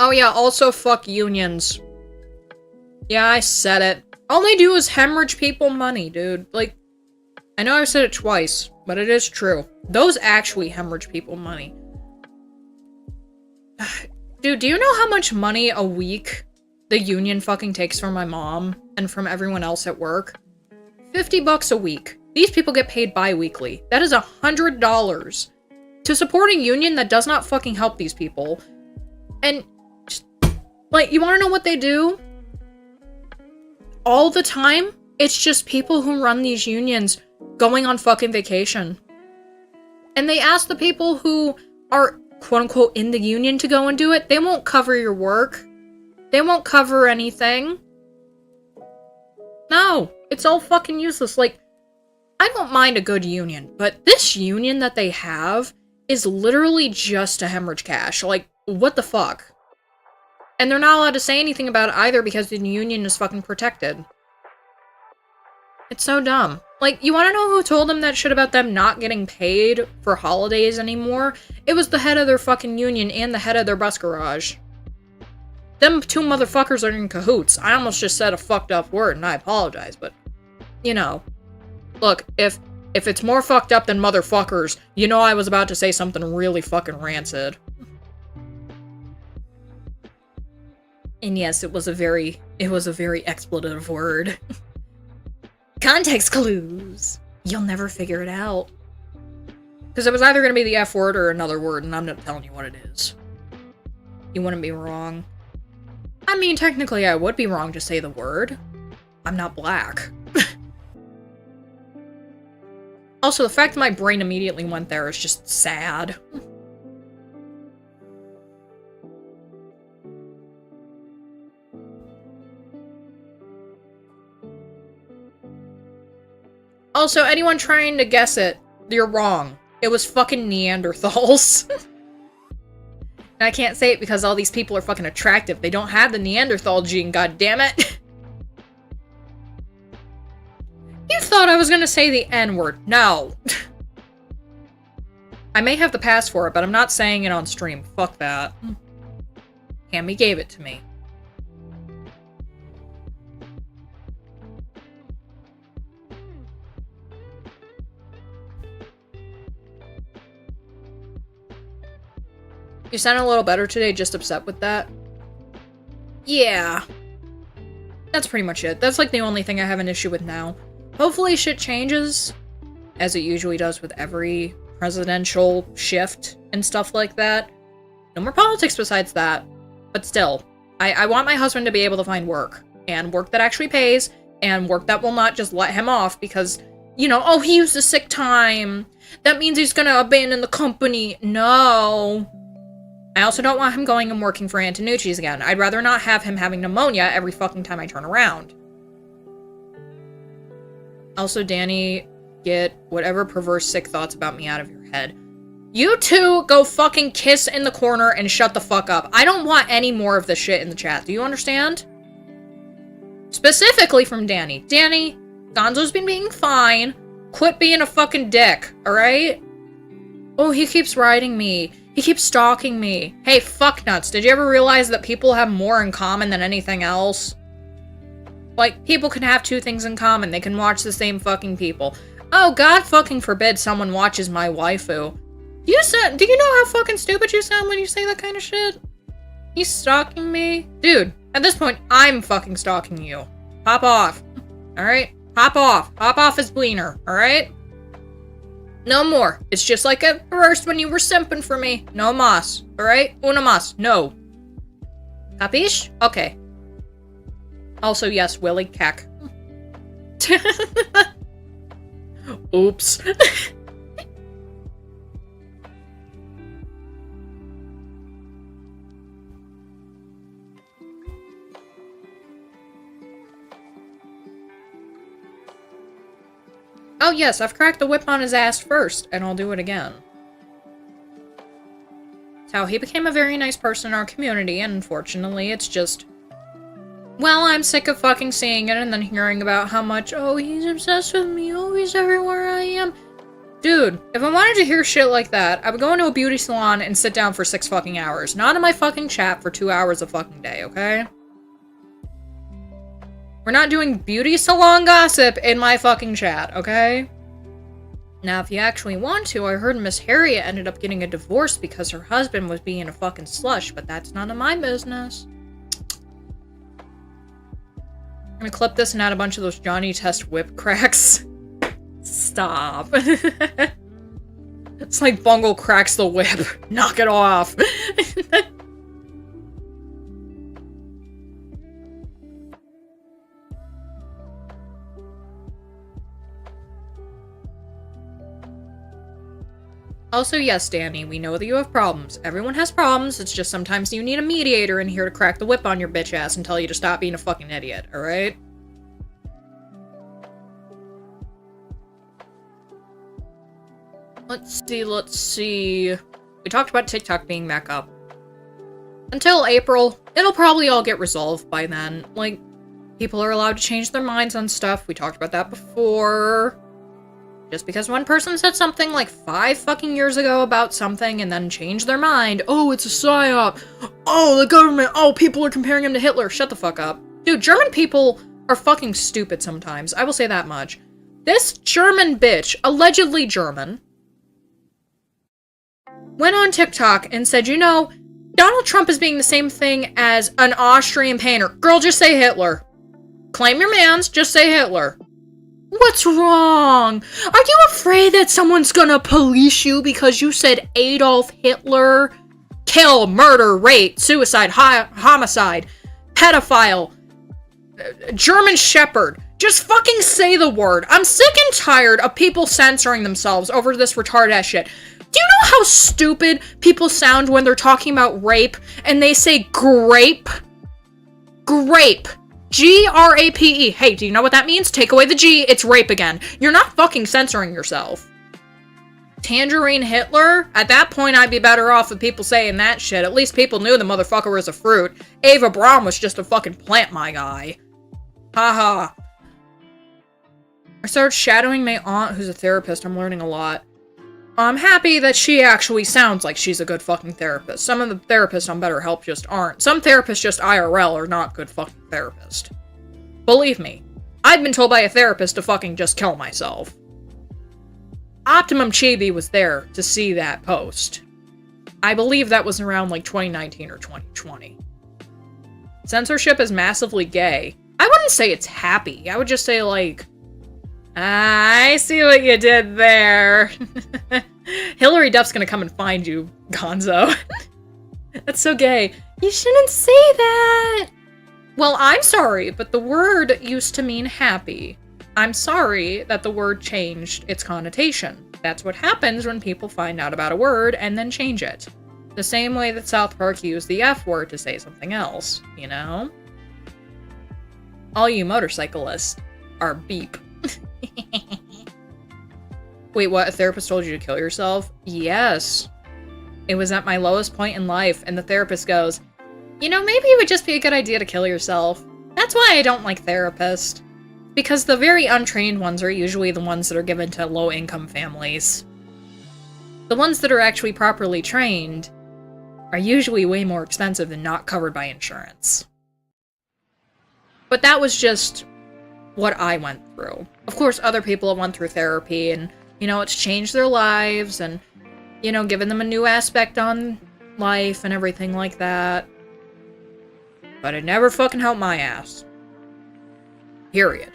Oh yeah, also fuck unions. Yeah, I said it. All they do is hemorrhage people money, dude. Like, I know I've said it twice, but it is true. Those actually hemorrhage people money. Dude, do you know how much money a week the union fucking takes from my mom and from everyone else at work? $50 a week. These people get paid bi-weekly. That is $100 to support a union that does not fucking help these people. And, just, like, you wanna know what they do? All the time, it's just people who run these unions going on fucking vacation. And they ask the people who are, quote-unquote, in the union to go and do it. They won't cover your work. They won't cover anything. No, it's all fucking useless. Like, I don't mind a good union, but this union that they have is literally just to hemorrhage cash. Like, what the fuck? And they're not allowed to say anything about it either because the union is fucking protected. It's so dumb. Like, you wanna know who told them that shit about them not getting paid for holidays anymore? It was the head of their fucking union and the head of their bus garage. Them two motherfuckers are in cahoots. I almost just said a fucked up word and I apologize, but, you know. Look, if it's more fucked up than motherfuckers, you know I was about to say something really fucking rancid. And yes, it was a very expletive word. Context clues! You'll never figure it out. Because it was either going to be the F word or another word, and I'm not telling you what it is. You wouldn't be wrong. I mean, technically I would be wrong to say the word. I'm not black. Also, the fact that my brain immediately went there is just sad. Also, anyone trying to guess it, you're wrong. It was fucking Neanderthals. And I can't say it because all these people are fucking attractive. They don't have the Neanderthal gene, goddammit. You thought I was gonna say the N-word. No. I may have the pass for it, but I'm not saying it on stream. Fuck that. Cammy gave it to me. You sound a little better today, just upset with that? Yeah. That's pretty much it. That's like the only thing I have an issue with now. Hopefully shit changes, as it usually does with every presidential shift and stuff like that. No more politics besides that. But still, I want my husband to be able to find work. And work that actually pays, and work that will not just let him off because, you know, oh, he used a sick time. That means he's gonna abandon the company. No. I also don't want him going and working for Antonucci's again. I'd rather not have him having pneumonia every fucking time I turn around. Also, Danny, get whatever perverse sick thoughts about me out of your head. You two go fucking kiss in the corner and shut the fuck up. I don't want any more of this shit in the chat. Do you understand? Specifically from Danny. Danny, Gonzo's been being fine. Quit being a fucking dick, alright? Oh, he keeps riding me. He keeps stalking me. Hey, fucknuts, did you ever realize that people have more in common than anything else? Like, people can have two things in common. They can watch the same fucking people. Oh, God fucking forbid someone watches my waifu. Do you know how fucking stupid you sound when you say that kind of shit? He's stalking me? Dude, at this point, I'm fucking stalking you. Hop off. Alright? Hop off. Hop off his bleener, alright? No more. It's just like at first when you were simping for me. No mas. Alright? Una mas. No. Capiche? Okay. Also, yes, Willy Keck. Oops. Oh yes, I've cracked the whip on his ass first, and I'll do it again. It's how he became a very nice person in our community, and unfortunately, it's just... Well, I'm sick of fucking seeing it and then hearing about how much, oh, he's obsessed with me, oh, he's everywhere I am. Dude, if I wanted to hear shit like that, I would go into a beauty salon and sit down for 6 fucking hours, not in my fucking chat for 2 hours a fucking day, okay? We're not doing beauty salon gossip in my fucking chat, okay? Now, if you actually want to, I heard Miss Harriet ended up getting a divorce because her husband was being a fucking slush, but that's none of my business. I'm gonna clip this and add a bunch of those Johnny Test whip cracks. Stop. It's like Bungle cracks the whip. Knock it off. Also, yes, Danny, we know that you have problems. Everyone has problems, it's just sometimes you need a mediator in here to crack the whip on your bitch ass and tell you to stop being a fucking idiot, alright? Let's see. We talked about TikTok being back up. Until April, it'll probably all get resolved by then. Like, people are allowed to change their minds on stuff. We talked about that before. Just because one person said something like 5 fucking years ago about something and then changed their mind. Oh, it's a psyop. Oh, the government. Oh, people are comparing him to Hitler. Shut the fuck up. Dude, German people are fucking stupid sometimes. I will say that much. This German bitch, allegedly German, went on TikTok and said, you know, Donald Trump is being the same thing as an Austrian painter. Girl, just say Hitler. Claim your mans, just say Hitler. What's wrong? Are you afraid that someone's gonna police you because you said Adolf Hitler? Kill, murder, rape, suicide, homicide, pedophile, German shepherd. Just fucking say the word. I'm sick and tired of people censoring themselves over this retarded ass shit. Do you know how stupid people sound when they're talking about rape and they say grape? Grape. G-R-A-P-E. Hey, do you know what that means? Take away the G, it's rape again. You're not fucking censoring yourself. Tangerine Hitler? At that point, I'd be better off with people saying that shit. At least people knew the motherfucker was a fruit. Ava Braun was just a fucking plant, my guy. Haha. I started shadowing my aunt, who's a therapist. I'm learning a lot. I'm happy that she actually sounds like she's a good fucking therapist. Some of the therapists on BetterHelp just aren't. Some therapists just IRL are not good fucking therapists. Believe me, I've been told by a therapist to fucking just kill myself. Optimum Chibi was there to see that post. I believe that was around like 2019 or 2020. Censorship is massively gay. I wouldn't say it's happy. I would just say like, I see what you did there. Hillary Duff's gonna come and find you, Gonzo. That's so gay. You shouldn't say that! Well, I'm sorry, but the word used to mean happy. I'm sorry that the word changed its connotation. That's what happens when people find out about a word and then change it. The same way that South Park used the F word to say something else, you know? All you motorcyclists are beep. Wait, what? A therapist told you to kill yourself? Yes. It was at my lowest point in life, and the therapist goes, you know, maybe it would just be a good idea to kill yourself. That's why I don't like therapists. Because the very untrained ones are usually the ones that are given to low-income families. The ones that are actually properly trained are usually way more expensive and not covered by insurance. But that was just what I went through. Of course, other people have went through therapy and, you know, it's changed their lives and, you know, given them a new aspect on life and everything like that. But it never fucking helped my ass. Period.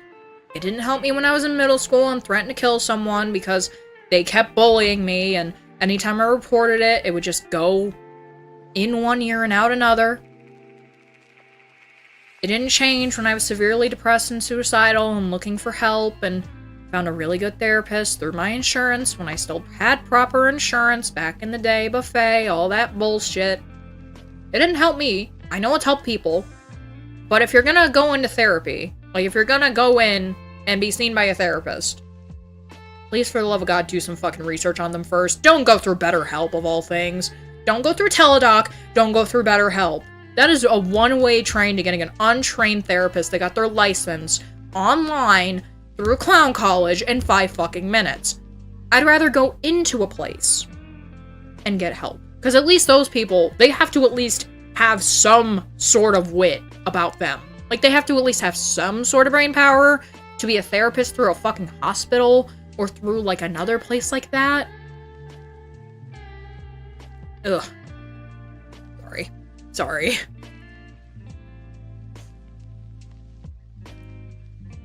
It didn't help me when I was in middle school and threatened to kill someone because they kept bullying me, and anytime I reported it, it would just go in one ear and out another. It didn't change when I was severely depressed and suicidal and looking for help, and found a really good therapist through my insurance when I still had proper insurance back in the day, buffet, all that bullshit. It didn't help me. I know it's helped people. But if you're gonna go into therapy, like if you're gonna go in and be seen by a therapist, please, for the love of God, do some fucking research on them first. Don't go through BetterHelp, of all things. Don't go through Teladoc. Don't go through BetterHelp. That is a one-way train to getting an untrained therapist that got their license online through clown college in 5 fucking minutes. I'd rather go into a place and get help. Because at least those people, they have to at least have some sort of wit about them. Like, they have to at least have some sort of brain power to be a therapist through a fucking hospital or through, like, another place like that. Ugh. Sorry.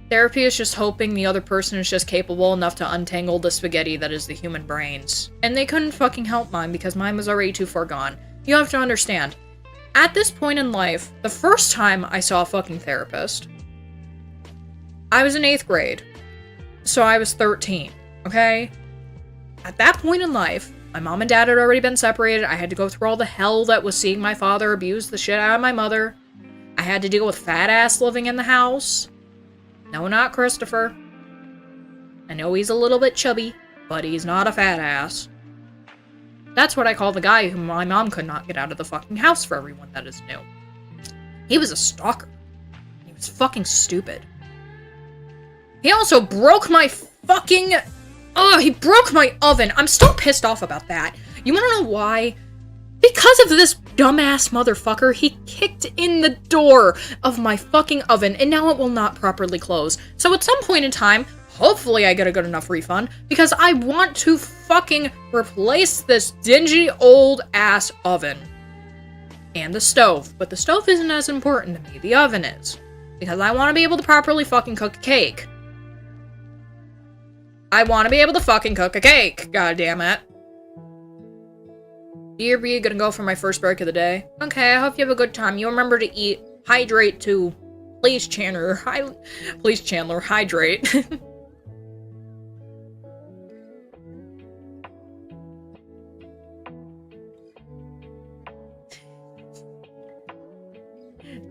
Therapy is just hoping the other person is just capable enough to untangle the spaghetti that is the human brains. And they couldn't fucking help mine because mine was already too far gone. You have to understand, at this point in life, the first time I saw a fucking therapist, I was in 8th grade. So I was 13, okay? At that point in life, my mom and dad had already been separated. I had to go through all the hell that was seeing my father abuse the shit out of my mother. I had to deal with fat ass living in the house. No, not Christopher. I know he's a little bit chubby, but he's not a fat ass. That's what I call the guy whom my mom could not get out of the fucking house for everyone that is new. He was a stalker. He was fucking stupid. He also broke my fucking... Ugh, he broke my oven. I'm still pissed off about that. You wanna know why? Because of this dumbass motherfucker, he kicked in the door of my fucking oven, and now it will not properly close. So at some point in time, hopefully I get a good enough refund, because I want to fucking replace this dingy old ass oven. And the stove. But the stove isn't as important to me. The oven is. Because I want to be able to properly fucking cook a cake. I want to be able to fucking cook a cake. God damn it. You're gonna go for my first break of the day? Okay, I hope you have a good time. You remember to eat. Hydrate too. Please, Chandler. Please, Chandler, hydrate.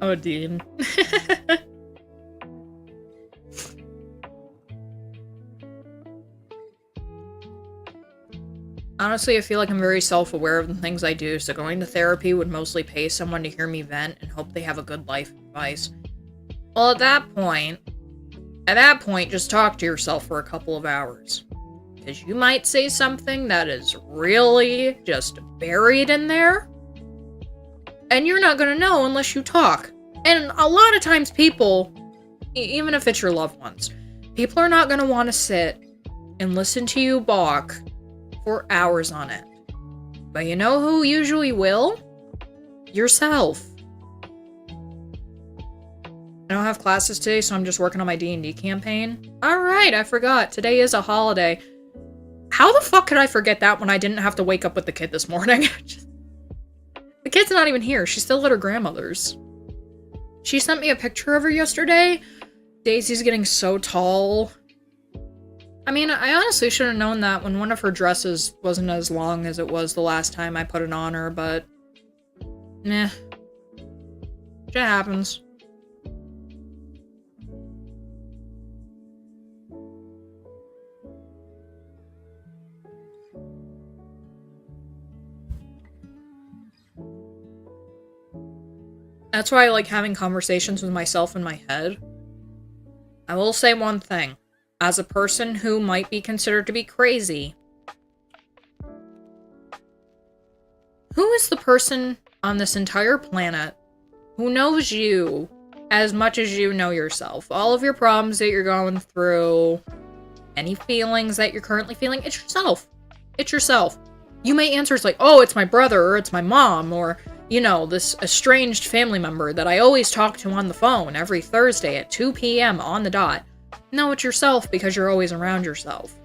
Oh, Dean. Honestly, I feel like I'm very self-aware of the things I do, so going to therapy would mostly pay someone to hear me vent and hope they have a good life advice. Well, at that point, just talk to yourself for a couple of hours. Because you might say something that is really just buried in there, and you're not gonna know unless you talk. And a lot of times people, even if it's your loved ones, people are not gonna want to sit and listen to you balk for hours on it. But you know who usually will? Yourself. I don't have classes today, so I'm just working on my D&D campaign. Alright, I forgot. Today is a holiday. How the fuck could I forget that when I didn't have to wake up with the kid this morning? The kid's not even here. She's still at her grandmother's. She sent me a picture of her yesterday. Daisy's getting so tall. I mean, I honestly should have known that when one of her dresses wasn't as long as it was the last time I put it on her, but... Nah. Shit happens. That's why I like having conversations with myself in my head. I will say one thing. As a person who might be considered to be crazy, who is the person on this entire planet who knows you as much as you know yourself? All of your problems that you're going through, any feelings that you're currently feeling, it's yourself. It's yourself. You may answer it's like, oh, it's my brother, or it's my mom, or, you know, this estranged family member that I always talk to on the phone every Thursday at 2 p.m. on the dot. No, it's yourself because you're always around yourself.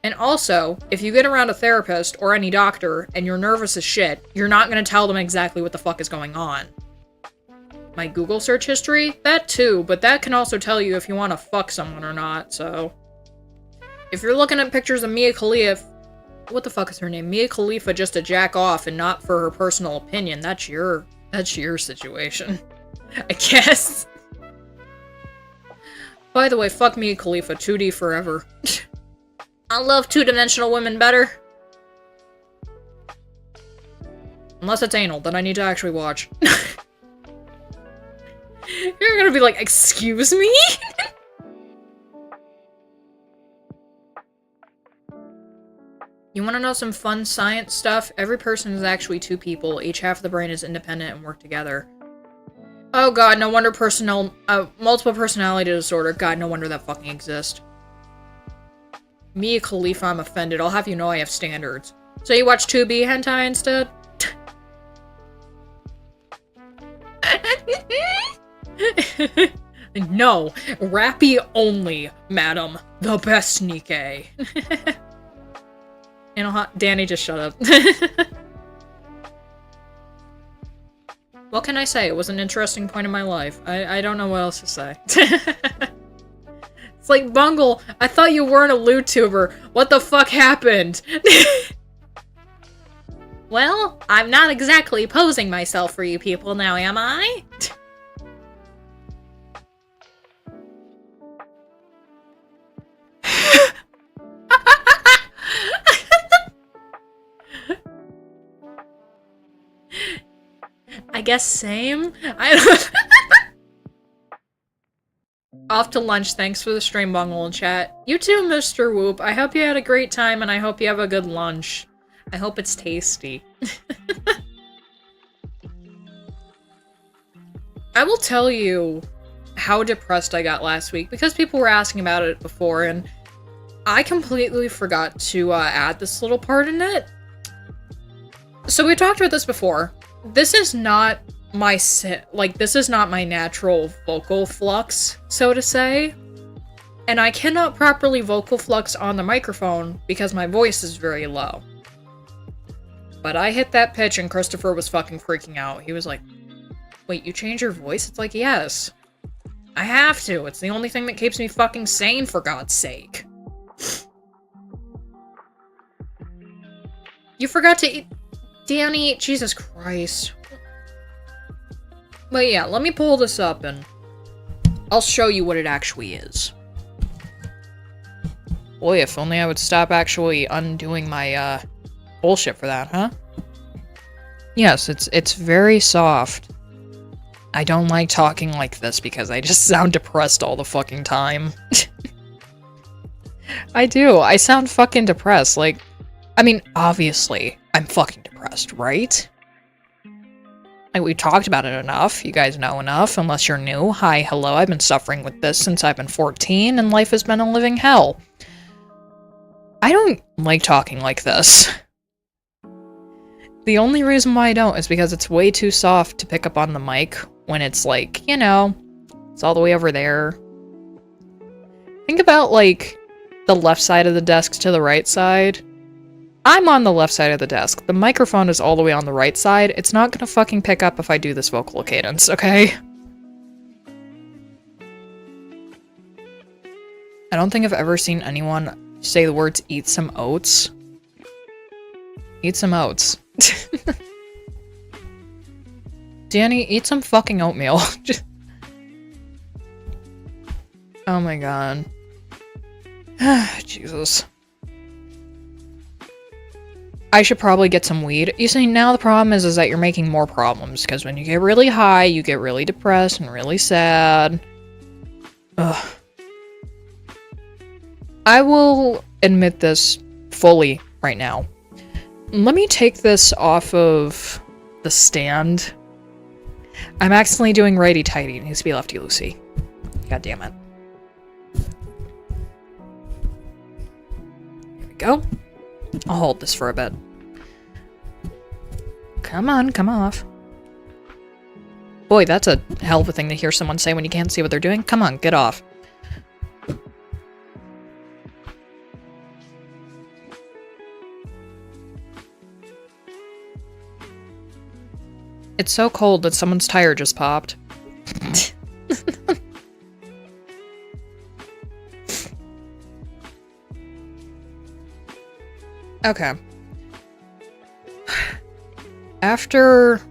And also, if you get around a therapist or any doctor and you're nervous as shit, you're not going to tell them exactly what the fuck is going on. my Google search history. That too, but that can also tell you if you want to fuck someone or not, so... If you're looking at pictures of Mia Khalifa... What the fuck is her name? Mia Khalifa just to jack off and not for her personal opinion, that's your situation. I guess. By the way, fuck Mia Khalifa, 2D forever. I love two-dimensional women better. Unless it's anal, then I need to actually watch. You're gonna be like, excuse me? You wanna know some fun science stuff? Every person is actually two people. Each half of the brain is independent and work together. Oh god, no wonder multiple personality disorder. God, no wonder that fucking exists. Mia Khalifa, I'm offended. I'll have you know I have standards. So you watch 2B hentai instead? No, Rappy only, madam. The best Nikkei. You know what? Danny, just shut up. What can I say? It was an interesting point in my life. I don't know what else to say. It's like, Bungle, I thought you weren't a VTuber. What the fuck happened? Well, I'm not exactly posing myself for you people now, am I? I guess same? I don't... Off to lunch, thanks for the stream, Bungle in chat. You too, Mr. Whoop. I hope you had a great time, and I hope you have a good lunch. I hope it's tasty. I will tell you how depressed I got last week, because people were asking about it before, and I completely forgot to add this little part in it. So we talked about this before. This is not my this is not my natural vocal flux, so to say. And I cannot properly vocal flux on the microphone because my voice is very low. But I hit that pitch and Christopher was fucking freaking out. He was like, wait, you change your voice? It's like, yes. I have to. It's the only thing that keeps me fucking sane, for God's sake. You forgot to eat... Danny, Jesus Christ. But yeah, let me pull this up and I'll show you what it actually is. Boy, if only I would stop actually undoing my, bullshit for that, huh? Yes, it's very soft. I don't like talking like this because I just sound depressed all the fucking time. I do. I sound fucking depressed. Like, I mean, obviously, I'm fucking depressed, right? Like, we talked about it enough. You guys know enough, unless you're new. Hi, hello, I've been suffering with this since I've been 14, and life has been a living hell. I don't like talking like this. The only reason why I don't is because it's way too soft to pick up on the mic when it's like, you know, it's all the way over there. Think about, like, the left side of the desk to the right side. I'm on the left side of the desk. The microphone is all the way on the right side. It's not gonna fucking pick up if I do this vocal cadence, okay? I don't think I've ever seen anyone say the words eat some oats. Eat some oats. Danny, eat some fucking oatmeal. Oh my god. Jesus. I should probably get some weed. You see, now the problem is that you're making more problems, because when you get really high, you get really depressed and really sad. Ugh. I will admit this fully right now. Let me take this off of the stand. I'm accidentally doing righty-tighty. It needs to be lefty-loosey. God damn it. Here we go. I'll hold this for a bit. Come on, come off. Boy, that's a hell of a thing to hear someone say when you can't see what they're doing. Come on, get off. It's so cold that someone's tire just popped. Okay. After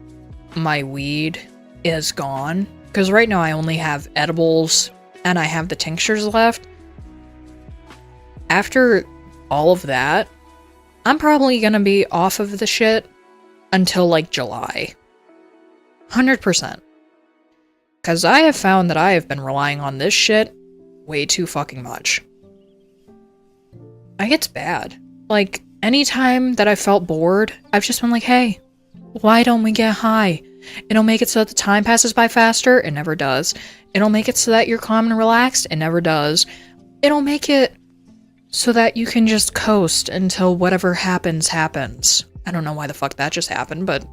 my weed is gone, because right now I only have edibles and I have the tinctures left. After all of that, I'm probably gonna be off of the shit until like July. 100%. Because I have found that I have been relying on this shit way too fucking much. Like, it's bad. Like, anytime that I felt bored, I've just been like, hey, why don't we get high? It'll make it so that the time passes by faster. It never does. It'll make it so that you're calm and relaxed. It never does. It'll make it so that you can just coast until whatever happens, happens. I don't know why the fuck that just happened, but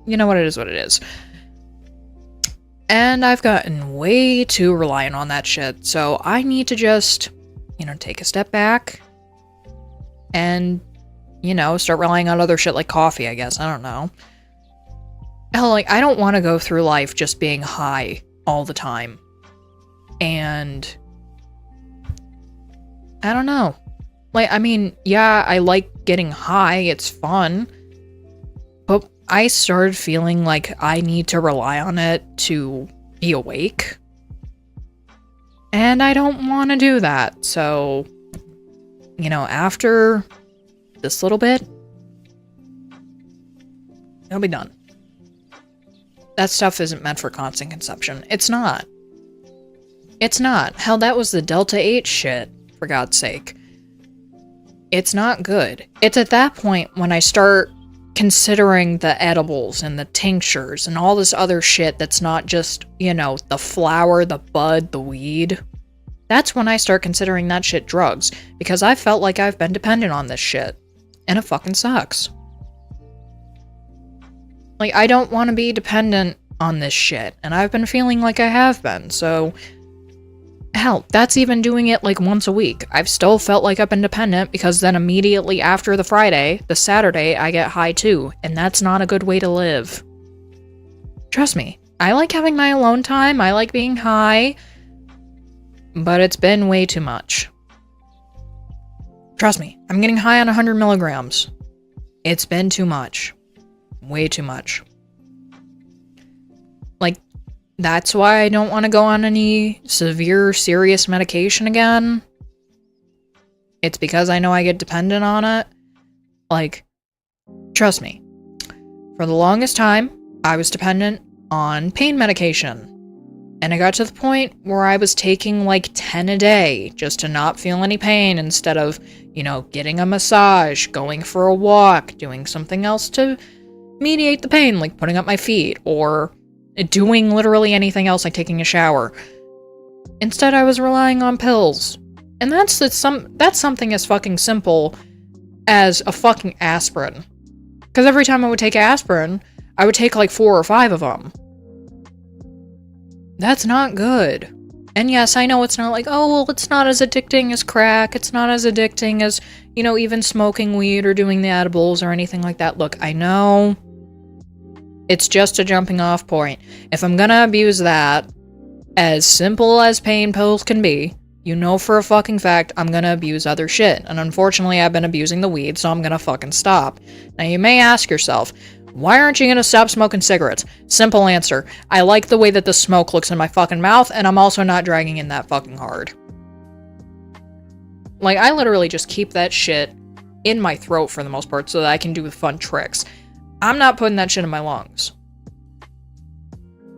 you know what it is. And I've gotten way too reliant on that shit, so I need to just, take a step back and, start relying on other shit like coffee, I guess. I don't know. Hell, like, I don't want to go through life just being high all the time. And I don't know. Like, I mean, yeah, I like getting high, it's fun. But I started feeling like I need to rely on it to be awake. And I don't want to do that. So, after this little bit, it'll be done. That stuff isn't meant for constant consumption. It's not. It's not. Hell, that was the Delta 8 shit, for God's sake. It's not good. It's at that point when I start considering the edibles and the tinctures and all this other shit that's not just, the flower, the bud, the weed. That's when I start considering that shit drugs, because I felt like I've been dependent on this shit. And it fucking sucks. Like, I don't want to be dependent on this shit, and I've been feeling like I have been, so hell, that's even doing it like once a week. I've still felt like I've been dependent, because then immediately after the Friday, the Saturday, I get high too, and that's not a good way to live. Trust me, I like having my alone time, I like being high, but it's been way too much. Trust me, I'm getting high on 100 milligrams. It's been too much. Way too much. Like, that's why I don't want to go on any severe, serious medication again. It's because I know I get dependent on it. Like, trust me. For the longest time, I was dependent on pain medication. And I got to the point where I was taking like 10 a day just to not feel any pain instead of, getting a massage, going for a walk, doing something else to mediate the pain, like putting up my feet, or doing literally anything else like taking a shower. Instead, I was relying on pills. And that's something as fucking simple as a fucking aspirin. Because every time I would take aspirin, I would take like 4 or 5 of them. That's not good. And yes, I know it's not like, oh, well, it's not as addicting as crack. It's not as addicting as, even smoking weed or doing the edibles or anything like that. Look, I know it's just a jumping off point. If I'm gonna abuse that, as simple as pain pills can be, for a fucking fact I'm gonna abuse other shit. And unfortunately, I've been abusing the weed, so I'm gonna fucking stop. Now, you may ask yourself, why aren't you gonna stop smoking cigarettes? Simple answer. I like the way that the smoke looks in my fucking mouth, and I'm also not dragging in that fucking hard. Like, I literally just keep that shit in my throat for the most part so that I can do fun tricks. I'm not putting that shit in my lungs.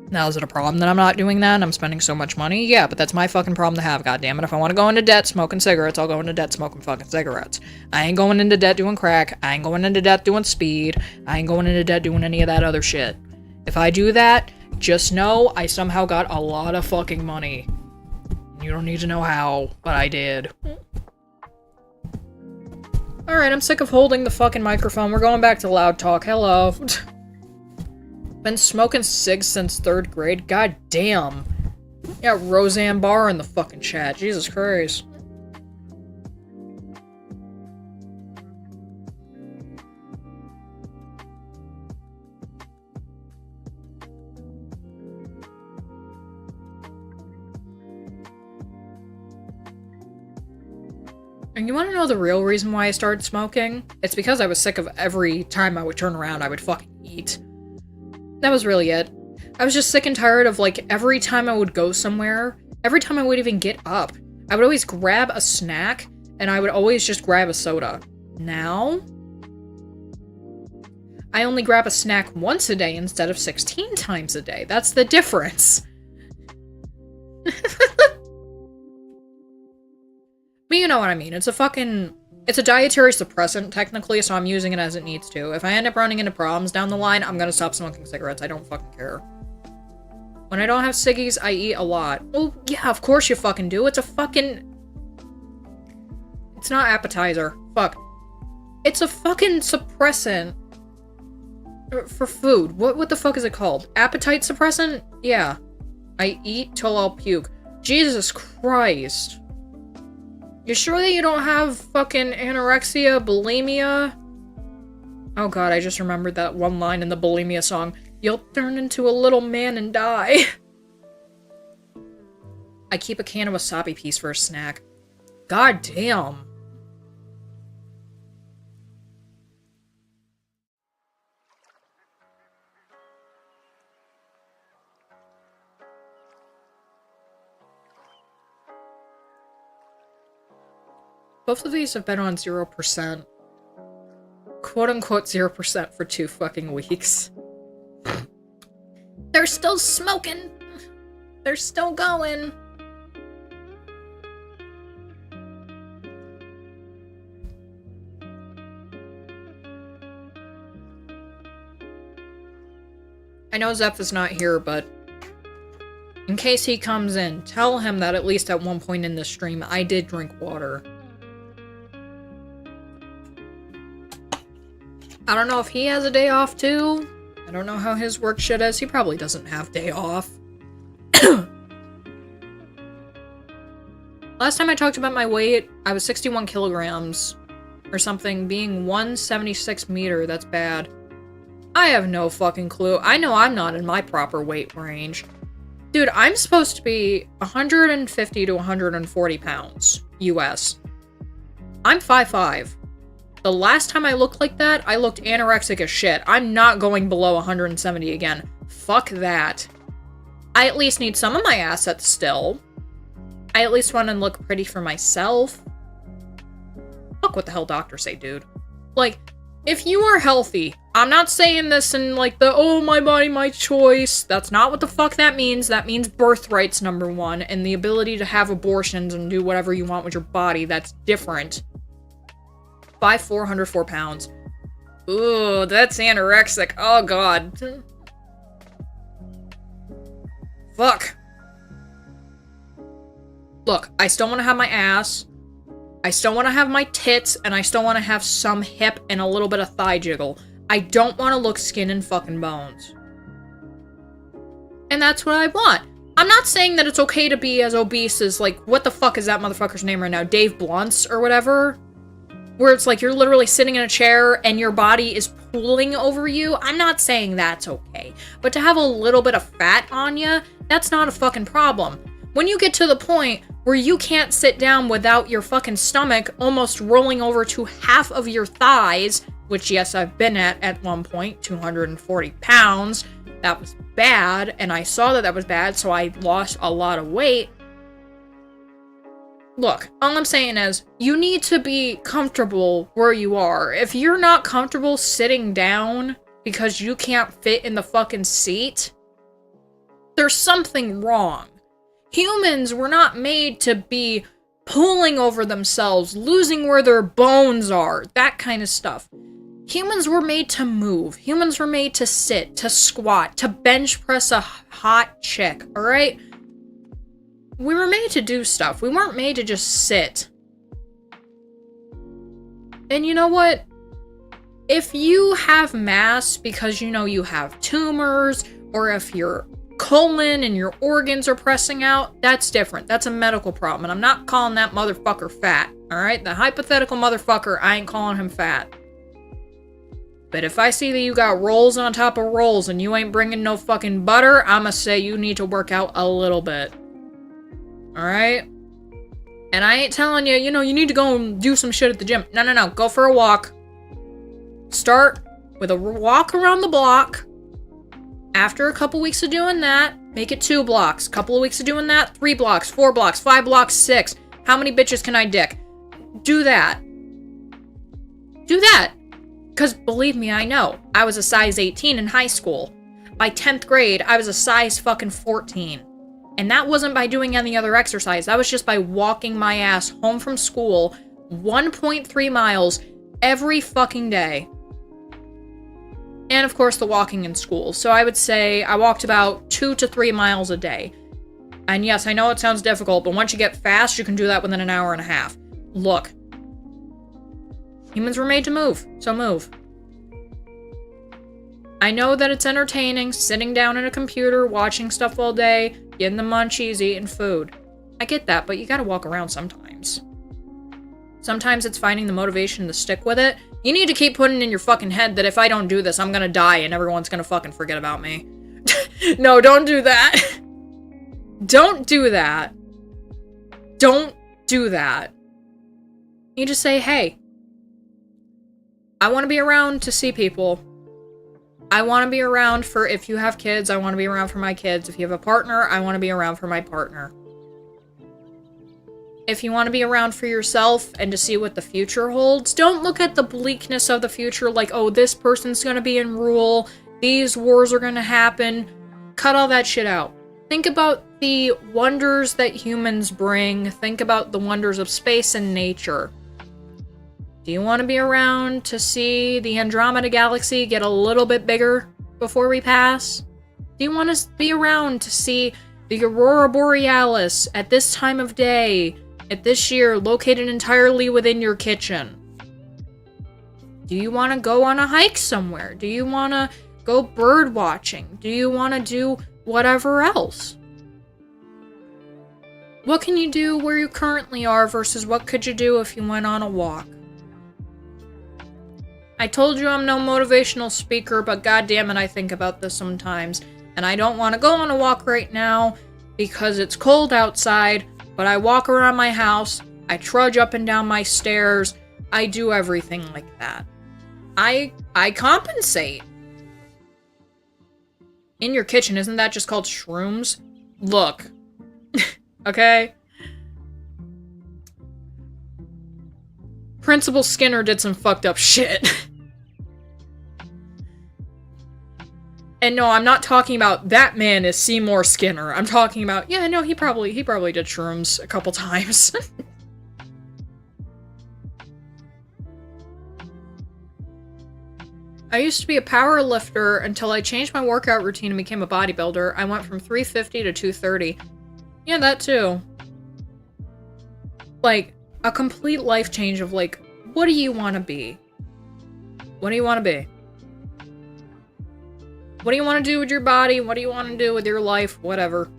Now, is it a problem that I'm not doing that and I'm spending so much money? Yeah, but that's my fucking problem to have, goddammit. If I want to go into debt smoking cigarettes, I'll go into debt smoking fucking cigarettes. I ain't going into debt doing crack. I ain't going into debt doing speed. I ain't going into debt doing any of that other shit. If I do that, just know I somehow got a lot of fucking money. You don't need to know how, but I did. Alright, I'm sick of holding the fucking microphone. We're going back to loud talk. Hello. Been smoking cigs since 3rd grade. God damn. Yeah, Roseanne Barr in the fucking chat. Jesus Christ. And you want to know the real reason why I started smoking? It's because I was sick of every time I would turn around, I would fucking eat. That was really it. I was just sick and tired of, like, every time I would go somewhere, every time I would even get up, I would always grab a snack, and I would always just grab a soda. Now, I only grab a snack once a day instead of 16 times a day. That's the difference. But you know what I mean. It's a dietary suppressant, technically, so I'm using it as it needs to. If I end up running into problems down the line, I'm gonna stop smoking cigarettes. I don't fucking care. When I don't have ciggies, I eat a lot. Well, yeah, of course you fucking do. It's not appetizer. Fuck. It's a fucking suppressant for food. What the fuck is it called? Appetite suppressant? Yeah. I eat till I'll puke. Jesus Christ. You sure that you don't have fucking anorexia, bulimia? Oh god, I just remembered that one line in the bulimia song. You'll turn into a little man and die. I keep a can of wasabi peas for a snack. God damn. Both of these have been on 0%. Quote-unquote 0% for 2 fucking weeks. They're still smoking! They're still going! I know Zeph is not here, but in case he comes in, tell him that at least at one point in the stream, I did drink water. I don't know if he has a day off too. I don't know how his work shit is. He probably doesn't have day off. Last time I talked about my weight, I was 61 kilograms or something, being 176 meter. That's bad. I have no fucking clue. I know I'm not in my proper weight range. Dude, I'm supposed to be 150 to 140 pounds US. I'm 5'5". The last time I looked like that, I looked anorexic as shit. I'm not going below 170 again. Fuck that. I at least need some of my assets still. I at least want to look pretty for myself. Fuck what the hell doctors say, dude. Like, if you are healthy, I'm not saying this in like the, oh, my body, my choice. That's not what the fuck that means. That means birthrights, number one, and the ability to have abortions and do whatever you want with your body. That's different. 5'4", 104 pounds. Ooh, that's anorexic. Oh, God. Fuck. Look, I still want to have my ass. I still want to have my tits, and I still want to have some hip and a little bit of thigh jiggle. I don't want to look skin and fucking bones. And that's what I want. I'm not saying that it's okay to be as obese as, like, what the fuck is that motherfucker's name right now? Dave Blunts or whatever? Where it's like you're literally sitting in a chair and your body is pooling over you. I'm not saying that's okay. But to have a little bit of fat on you, that's not a fucking problem. When you get to the point where you can't sit down without your fucking stomach almost rolling over to half of your thighs, which yes, I've been at one point, 240 pounds. That was bad, and I saw that was bad, so I lost a lot of weight. Look, all I'm saying is, you need to be comfortable where you are. If you're not comfortable sitting down because you can't fit in the fucking seat, there's something wrong. Humans were not made to be pulling over themselves, losing where their bones are, that kind of stuff. Humans were made to move. Humans were made to sit, to squat, to bench press a hot chick, alright? We were made to do stuff. We weren't made to just sit. And you know what? If you have mass because you know you have tumors, or if your colon and your organs are pressing out, that's different. That's a medical problem, and I'm not calling that motherfucker fat, alright? The hypothetical motherfucker, I ain't calling him fat. But if I see that you got rolls on top of rolls and you ain't bringing no fucking butter, I'ma say you need to work out a little bit. Alright? And I ain't telling you, you know, you need to go and do some shit at the gym. No, no, no. Go for a walk. Start with a walk around the block. After a couple weeks of doing that, make it 2 blocks. Couple of weeks of doing that, 3 blocks, 4 blocks, 5 blocks, 6. How many bitches can I dick? Do that. Do that. Because believe me, I know. I was a size 18 in high school. By 10th grade, I was a size fucking 14. And that wasn't by doing any other exercise. That was just by walking my ass home from school 1.3 miles every fucking day. And of course, the walking in school. So I would say I walked about 2 to 3 miles a day. And yes, I know it sounds difficult, but once you get fast, you can do that within an hour and a half. Look. Humans were made to move, so move. I know that it's entertaining, sitting down at a computer, watching stuff all day, getting the munchies, eating food. I get that, but you gotta walk around sometimes. Sometimes it's finding the motivation to stick with it. You need to keep putting in your fucking head that if I don't do this, I'm gonna die and everyone's gonna fucking forget about me. No, don't do that. Don't do that. Don't do that. You just say, hey, I want to be around to see people. I want to be around for if you have kids, I want to be around for my kids. If you have a partner, I want to be around for my partner. If you want to be around for yourself and to see what the future holds, don't look at the bleakness of the future like, oh, this person's going to be in rule, these wars are going to happen. Cut all that shit out. Think about the wonders that humans bring. Think about the wonders of space and nature. Do you want to be around to see the Andromeda Galaxy get a little bit bigger before we pass? Do you want to be around to see the Aurora Borealis at this time of day, at this year, located entirely within your kitchen? Do you want to go on a hike somewhere? Do you want to go bird watching? Do you want to do whatever else? What can you do where you currently are versus what could you do if you went on a walk? I told you I'm no motivational speaker, but goddammit, I think about this sometimes. And I don't want to go on a walk right now because it's cold outside, but I walk around my house, I trudge up and down my stairs, I do everything like that. I compensate. In your kitchen, isn't that just called shrooms? Look. Okay? Principal Skinner did some fucked up shit. And no, I'm not talking about that man is Seymour Skinner. I'm talking about, yeah, no, he probably did shrooms a couple times. I used to be a power lifter until I changed my workout routine and became a bodybuilder. I went from 350 to 230. Yeah, that too. Like, a complete life change of like, what do you want to be? What do you want to be? What do you want to do with your body? What do you want to do with your life? Whatever.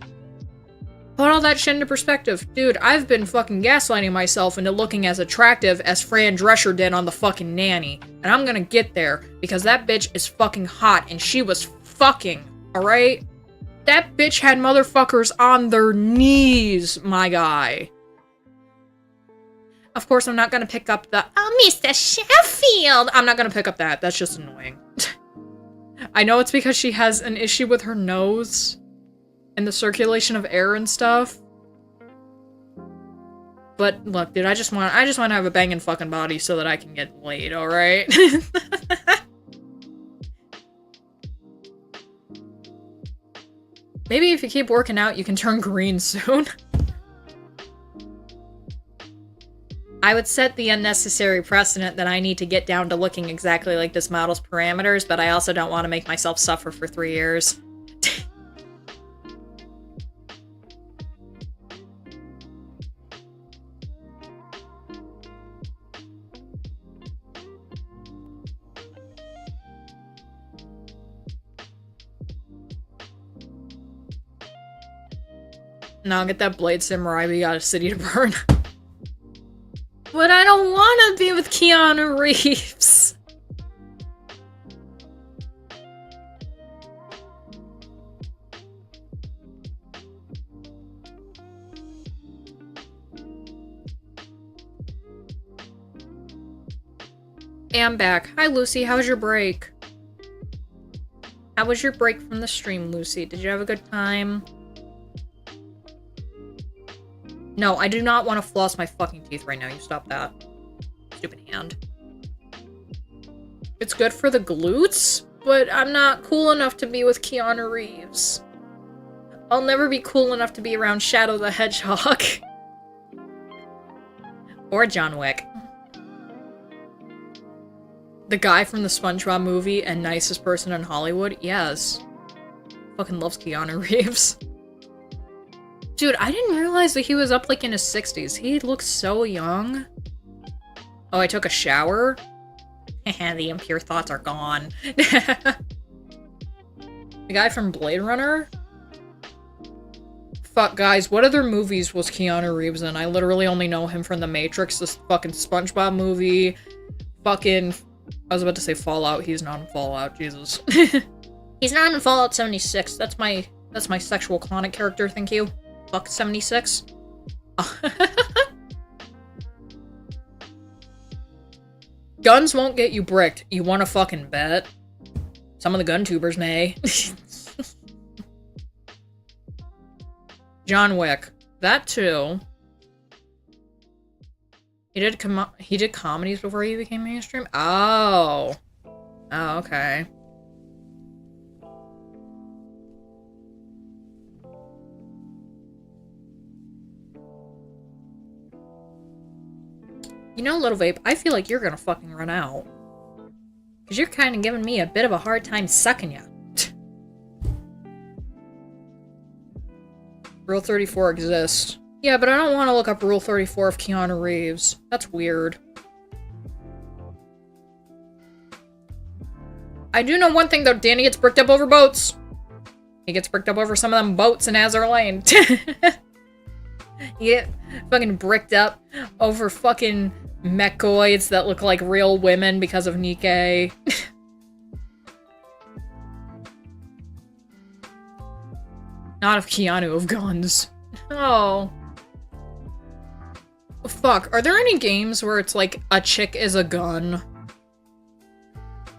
Put all that shit into perspective. Dude, I've been fucking gaslighting myself into looking as attractive as Fran Drescher did on The fucking Nanny. And I'm gonna get there, because that bitch is fucking hot, and she was fucking, alright? That bitch had motherfuckers on their knees, my guy. Of course, I'm not gonna pick up the, oh, Mr. Sheffield! I'm not gonna pick up that. That's just annoying. I know it's because she has an issue with her nose and the circulation of air and stuff. But look, dude, I just want to have a banging fucking body so that I can get laid, alright? Maybe if you keep working out, you can turn green soon. I would set the unnecessary precedent that I need to get down to looking exactly like this model's parameters, but I also don't want to make myself suffer for 3 years. Now get that Blade Samurai, we got a city to burn. But I don't want to be with Keanu Reeves. am back. Hi, Lucy. How was your break? How was your break from the stream, Lucy? Did you have a good time? No, I do not want to floss my fucking teeth right now. You stop that. Stupid hand. It's good for the glutes, but I'm not cool enough to be with Keanu Reeves. I'll never be cool enough to be around Shadow the Hedgehog. Or John Wick. The guy from the SpongeBob movie and nicest person in Hollywood? Yes. Fucking loves Keanu Reeves. Dude, I didn't realize that he was up like in his 60s. He looks so young. Oh, I took a shower? The impure thoughts are gone. The guy from Blade Runner? Fuck, guys, what other movies was Keanu Reeves in? I literally only know him from The Matrix, this fucking SpongeBob movie, fucking... I was about to say Fallout. He's not in Fallout, Jesus. He's not in Fallout 76. That's my sexual clonic character, thank you. Fuck 76. Guns won't get you bricked. You wanna fucking bet? Some of the gun tubers may. John Wick. That too. He did comedies before he became mainstream? Oh. Oh, okay. You know, Little Vape, I feel like you're gonna fucking run out. Cause you're kinda giving me a bit of a hard time sucking ya. Rule 34 exists. Yeah, but I don't want to look up Rule 34 of Keanu Reeves. That's weird. I do know one thing though, Danny gets bricked up over boats. He gets bricked up over some of them boats in Azur Lane. You get fucking bricked up over fucking mechoids that look like real women because of Nikkei. Not of Keanu, of guns. Oh. Fuck, are there any games where it's like a chick is a gun?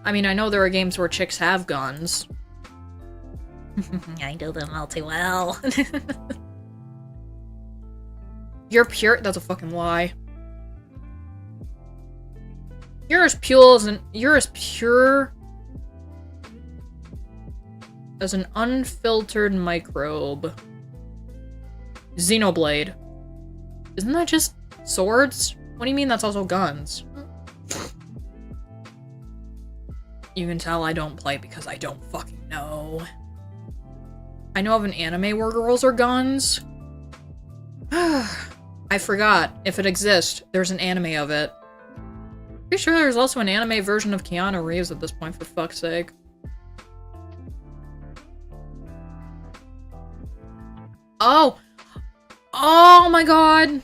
I mean, I know there are games where chicks have guns. I know them all too well. You're pure? That's a fucking lie. You're as pure as an unfiltered microbe. Xenoblade. Isn't that just swords? What do you mean that's also guns? You can tell I don't play because I don't fucking know. I know of an anime where girls are guns. I forgot. If it exists, there's an anime of it. Pretty sure there's also an anime version of Keanu Reeves at this point, for fuck's sake. Oh! Oh my god!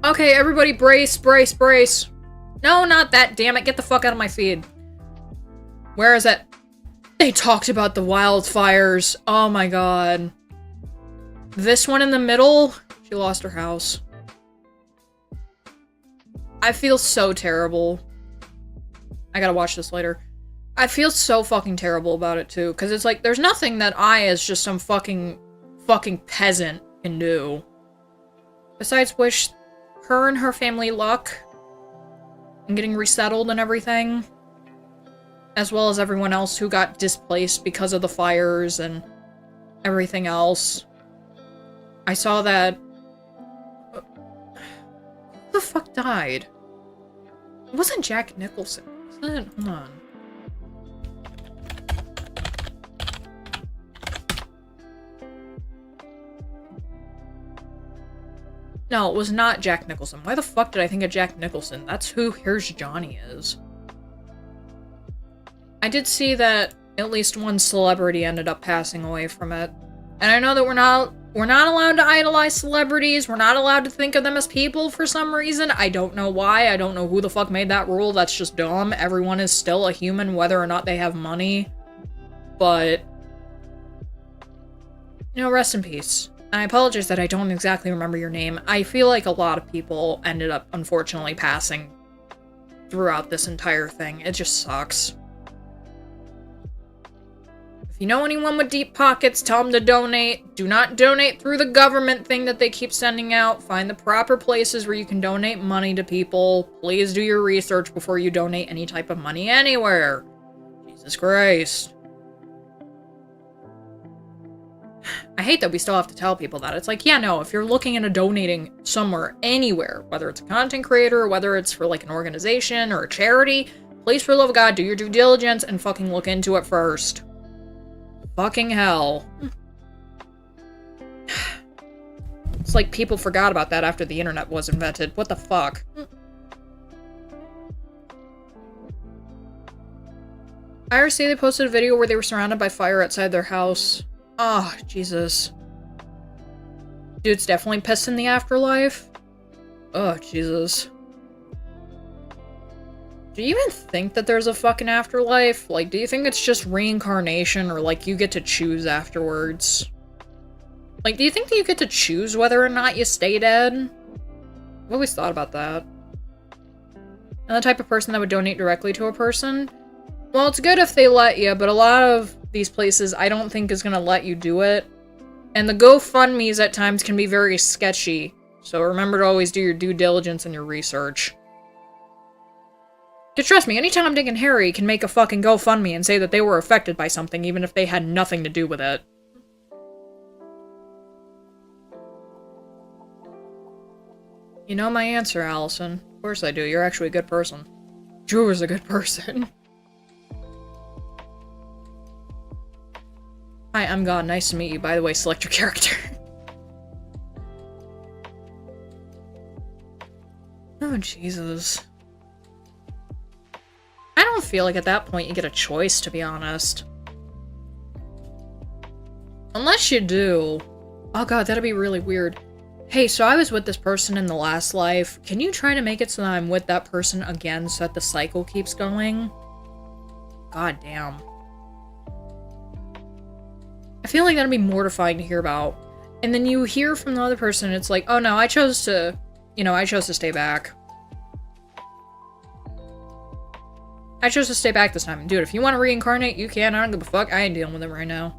Okay, everybody brace, brace, brace. No, not that, damn it. Get the fuck out of my feed. Where is it? They talked about the wildfires. Oh my god. This one in the middle? She lost her house. I feel so terrible. I gotta watch this later. I feel so fucking terrible about it too, because it's like, there's nothing that I, as just some fucking peasant, can do. Besides wish her and her family luck in getting resettled and everything. As well as everyone else who got displaced because of the fires and everything else. I saw that... Who the fuck died? It wasn't Jack Nicholson, was it? Hold on. No, it was not Jack Nicholson. Why the fuck did I think of Jack Nicholson? That's who Here's Johnny is. I did see that at least one celebrity ended up passing away from it. And I know that we're not allowed to idolize celebrities. We're not allowed to think of them as people for some reason. I don't know why. I don't know who the fuck made that rule. That's just dumb. Everyone is still a human whether or not they have money. But, you know, rest in peace. I apologize that I don't exactly remember your name. I feel like a lot of people ended up, unfortunately, passing throughout this entire thing. It just sucks. If you know anyone with deep pockets, tell them to donate. Do not donate through the government thing that they keep sending out. Find the proper places where you can donate money to people. Please do your research before you donate any type of money anywhere. Jesus Christ. I hate that we still have to tell people that. It's like, yeah, no, if you're looking into donating somewhere, anywhere, whether it's a content creator, or whether it's for like an organization or a charity, please, for the love of God, do your due diligence and fucking look into it first. Fucking hell. It's like people forgot about that after the internet was invented. What the fuck? IRC, they posted a video where they were surrounded by fire outside their house. Oh, Jesus. Dude's definitely pissed in the afterlife. Oh, Jesus. Do you even think that there's a fucking afterlife? Like, do you think it's just reincarnation, or, like, you get to choose afterwards? Like, do you think that you get to choose whether or not you stay dead? I've always thought about that. And the type of person that would donate directly to a person? Well, it's good if they let you, but a lot of these places I don't think is gonna let you do it. And the GoFundMes at times can be very sketchy, so remember to always do your due diligence and your research. Because trust me, anytime Dick and Harry can make a fucking GoFundMe and say that they were affected by something, even if they had nothing to do with it. You know my answer, Allison. Of course I do, you're actually a good person. Drew is a good person. Hi, I'm God. Nice to meet you. By the way, select your character. Oh, Jesus. I don't feel like at that point you get a choice, to be honest. Unless you do. Oh god, that'd be really weird. Hey, so I was with this person in the last life. Can you try to make it so that I'm with that person again so that the cycle keeps going? God damn. I feel like that'd be mortifying to hear about. And then you hear from the other person, it's like, oh no, I chose to, I chose to stay back. I chose to stay back this time. Dude, if you want to reincarnate, you can. I don't give a fuck. I ain't dealing with it right now.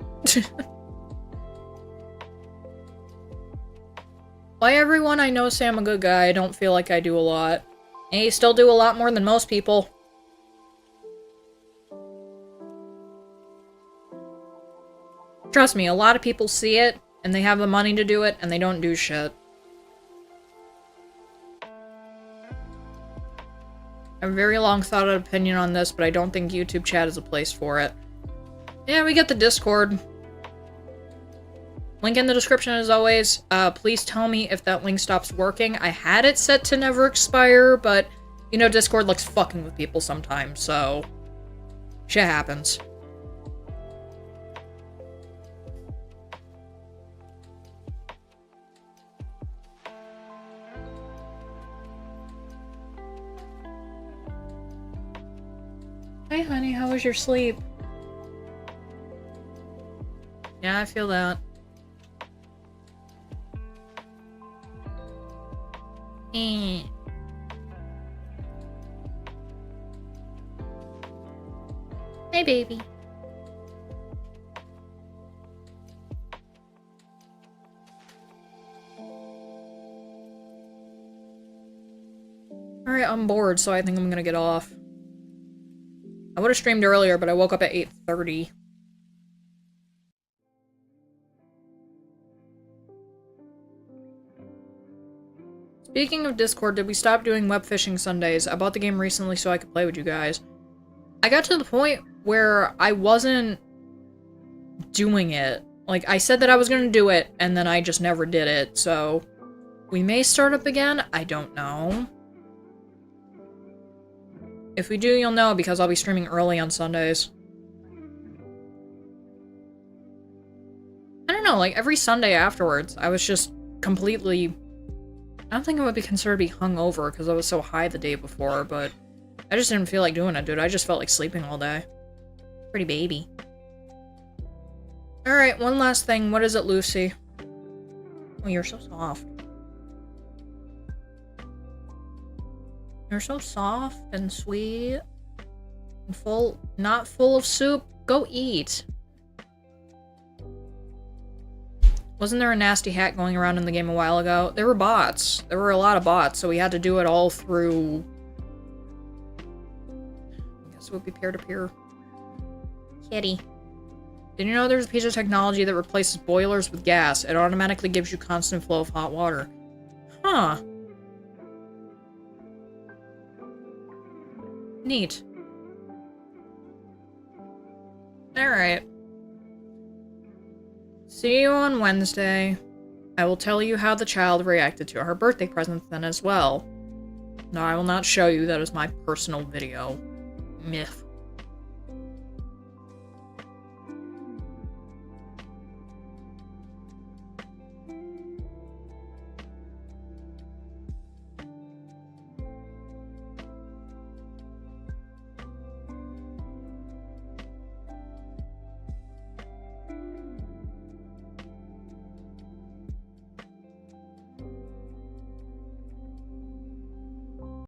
Why everyone I know say I'm a good guy, I don't feel like I do a lot. And you still do a lot more than most people. Trust me, a lot of people see it, and they have the money to do it, and they don't do shit. I have a very long thought-out opinion on this, but I don't think YouTube chat is a place for it. Yeah, we get the Discord. Link in the description as always. Please tell me if that link stops working. I had it set to never expire, but, Discord likes fucking with people sometimes, so... shit happens. Hey honey, how was your sleep? Yeah, I feel that. Hey baby. Alright, I'm bored, so I think I'm gonna get off. I would have streamed earlier, but I woke up at 8:30. Speaking of Discord, did we stop doing web fishing Sundays? I bought the game recently so I could play with you guys. I got to the point where I wasn't doing it. Like, I said that I was gonna do it, and then I just never did it, so... we may start up again? I don't know. If we do, you'll know, because I'll be streaming early on Sundays. I don't know, like, every Sunday afterwards, I was just completely... I don't think I would be considered to be hungover, because I was so high the day before, but... I just didn't feel like doing it, dude. I just felt like sleeping all day. Pretty baby. Alright, one last thing. What is it, Lucy? Oh, you're so soft. You're so soft and sweet. And not full of soup. Go eat. Wasn't there a nasty hat going around in the game a while ago? There were bots. There were a lot of bots, so we had to do it all through... I guess it would be peer-to-peer. Kitty. Did you know there's a piece of technology that replaces boilers with gas? It automatically gives you constant flow of hot water. Huh. Neat. Alright. See you on Wednesday. I will tell you how the child reacted to her birthday present then as well. No, I will not show you. That is my personal video. Myth.